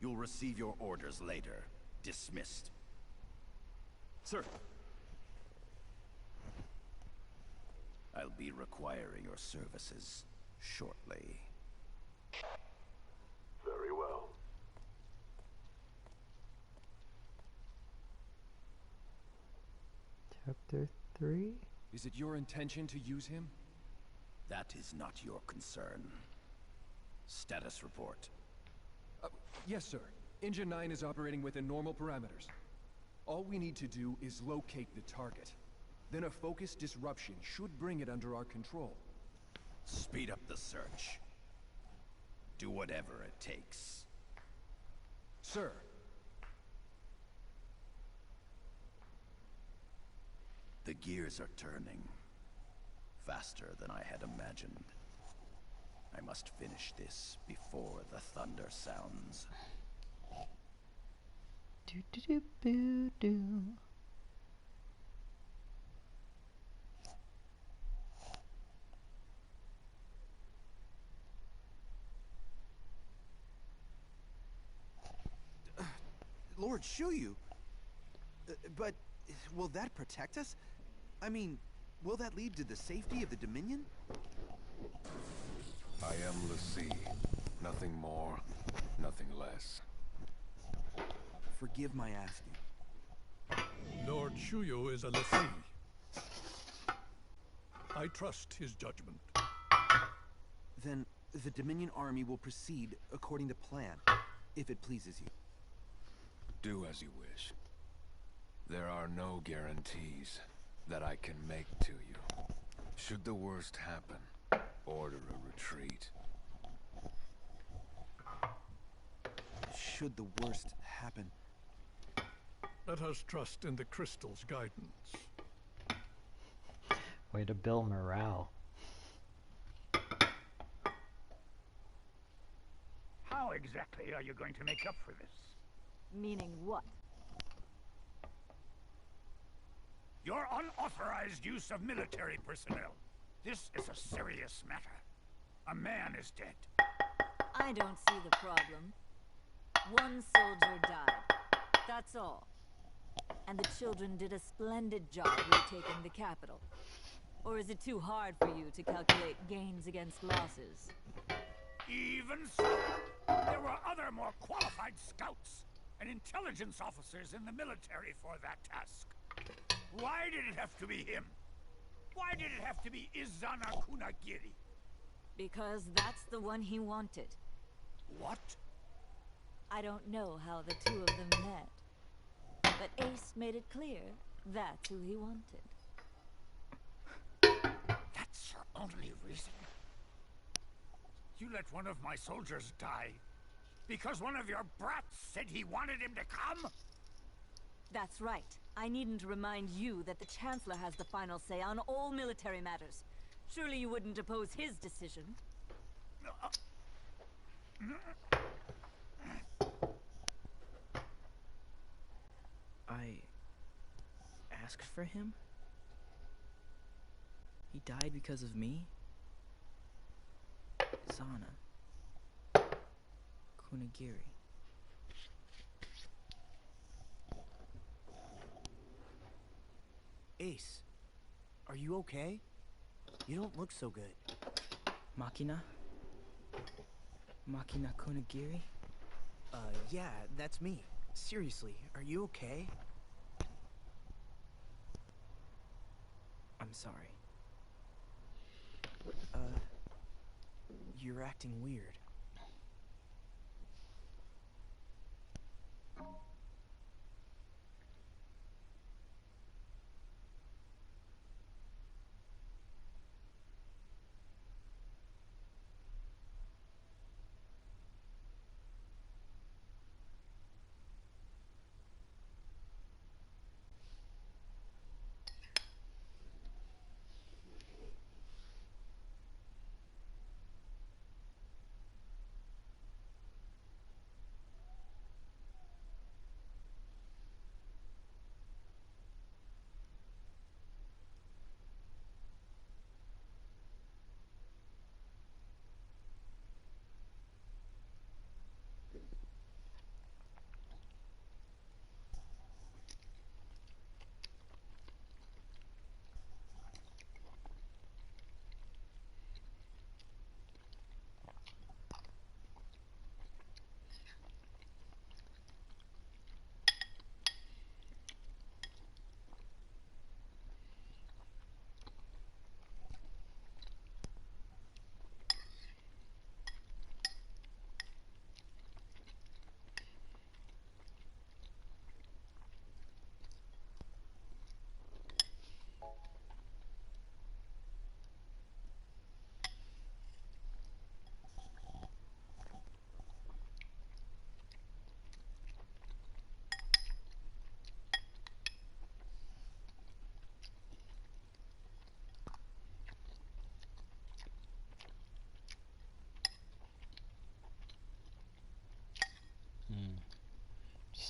You'll receive your orders later. Dismissed. Sir. I'll be requiring your services shortly. Very well. Chapter 3? Is it your intention to use him? That is not your concern. Status report. Yes, sir. Engine 9 is operating within normal parameters. All we need to do is locate the target. Then a focused disruption should bring it under our control. Speed up the search. Do whatever it takes. Sir. The gears are turning. Faster than I had imagined. I must finish this before the thunder sounds. Do do do boo do. Lord Shuyu. But will that protect us? I mean, will that lead to the safety of the Dominion? I am Lassie. Nothing more, nothing less. Forgive my asking. Lord Shuyo is a lessee. I trust his judgment. Then the Dominion army will proceed according to plan, if it pleases you. Do as you wish. There are no guarantees that I can make to you. Should the worst happen, order a retreat. Should the worst happen. Let us trust in the crystal's guidance. Way to build morale. How exactly are you going to make up for this? Meaning what? Your unauthorized use of military personnel. This is a serious matter. A man is dead. I don't see the problem. One soldier died. That's all. And the children did a splendid job retaking the capital. Or is it too hard for you to calculate gains against losses? Even so, there were other more qualified scouts and intelligence officers in the military for that task. Why did it have to be him? Why did it have to be Izana Kunagiri? Because that's the one he wanted. What? I don't know how the two of them met. But Ace made it clear that's who he wanted. That's your only reason? You let one of my soldiers die because one of your brats said he wanted him to come? That's right. I needn't remind you that the Chancellor has the final say on all military matters. Surely you wouldn't oppose his decision? I asked for him? He died because of me? Zana. Kunagiri. Ace, are you okay? You don't look so good. Machina? Machina Kunagiri? Yeah, that's me. Seriously, are you okay? I'm sorry. You're acting weird.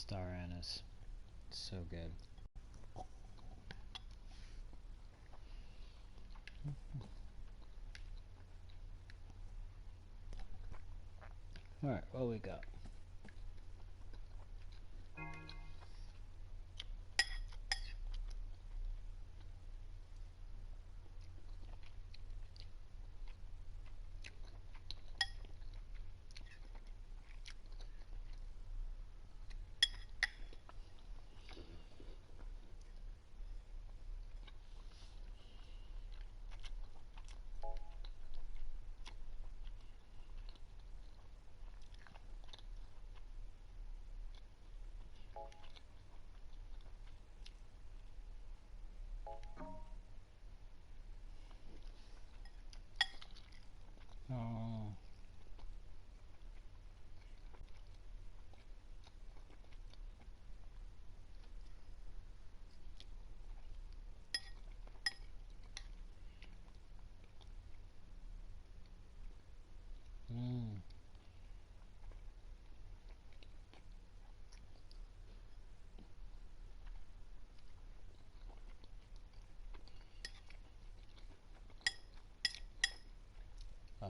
Star anise. So good. Alright, what we got? Oh. Mm. Uh.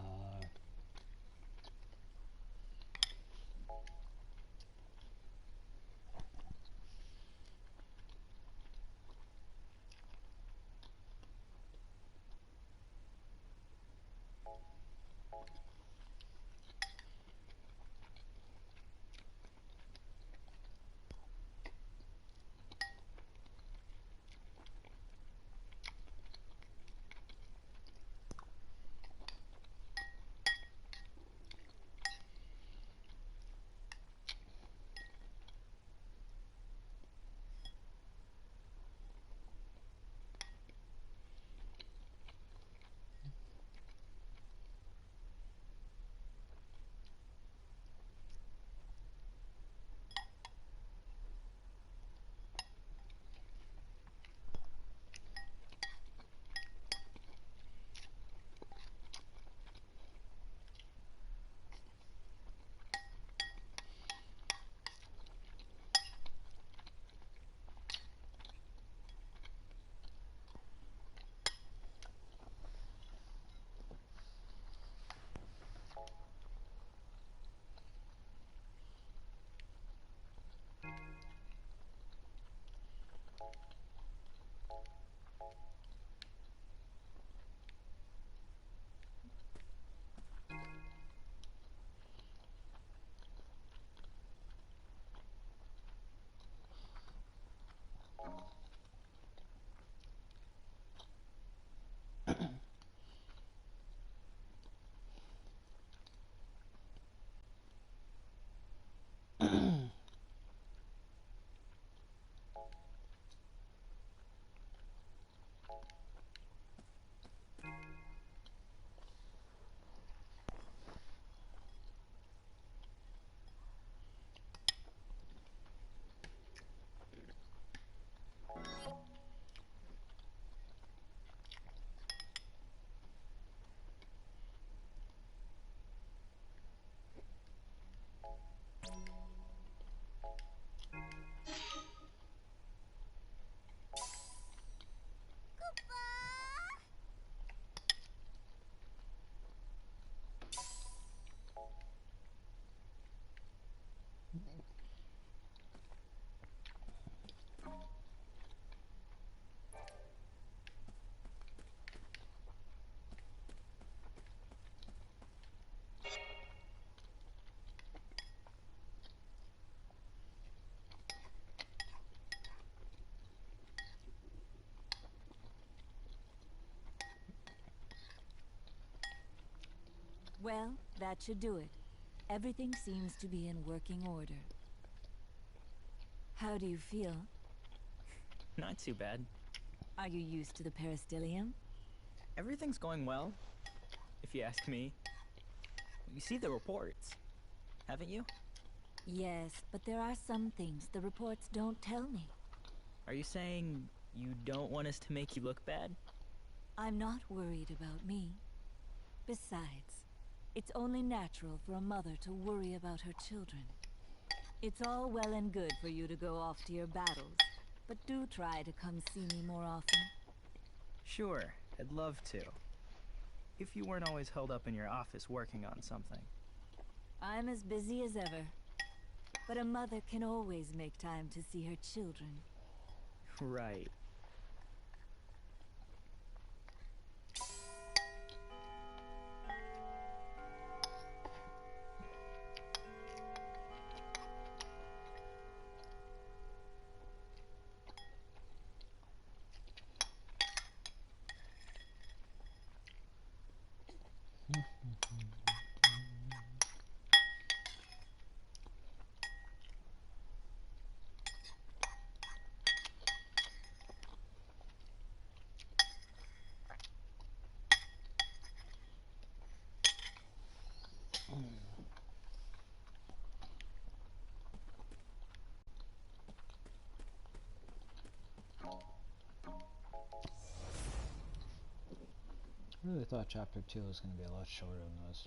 Well, that should do it. Everything seems to be in working order. How do you feel? Not too bad. Are you used to the peristyllium? Everything's going well, if you ask me. You see the reports, haven't you? Yes, but there are some things the reports don't tell me. Are you saying you don't want us to make you look bad? I'm not worried about me. Besides, it's only natural for a mother to worry about her children. It's all well and good for you to go off to your battles, but do try to come see me more often. Sure, I'd love to. If you weren't always held up in your office working on something. I'm as busy as ever, but a mother can always make time to see her children. Right. I really thought chapter 2 was going to be a lot shorter than this.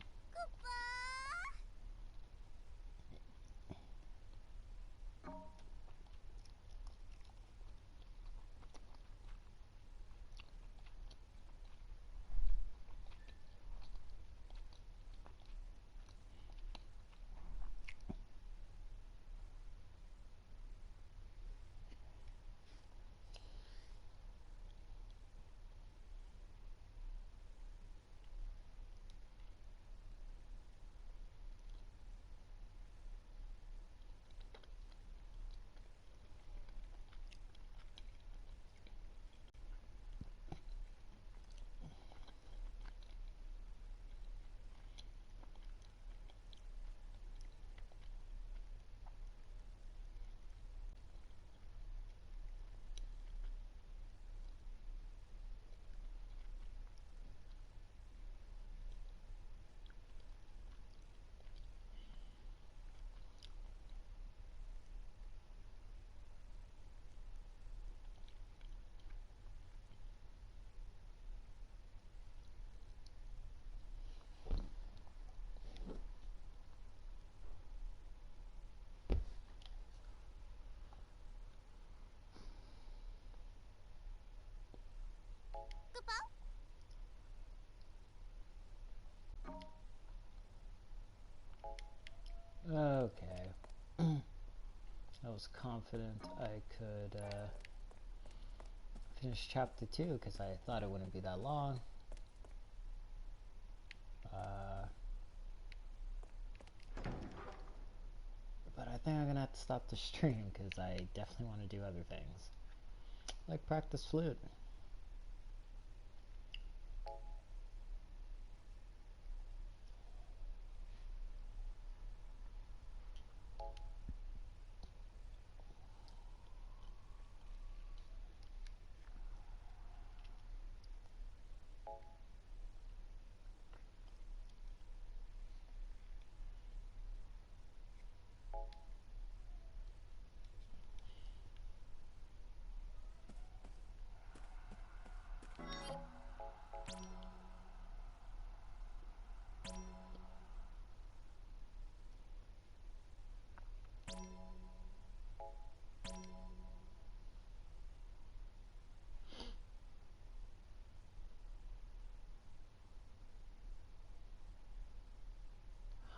Okay. I was confident I could finish chapter 2 because I thought it wouldn't be that long. But I think I'm gonna have to stop the stream because I definitely want to do other things, like practice flute.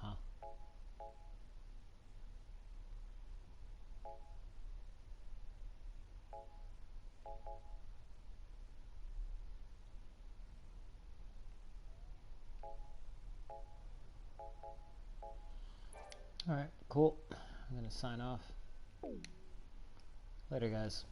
Huh. Alright, cool. I'm gonna sign off. Later, guys.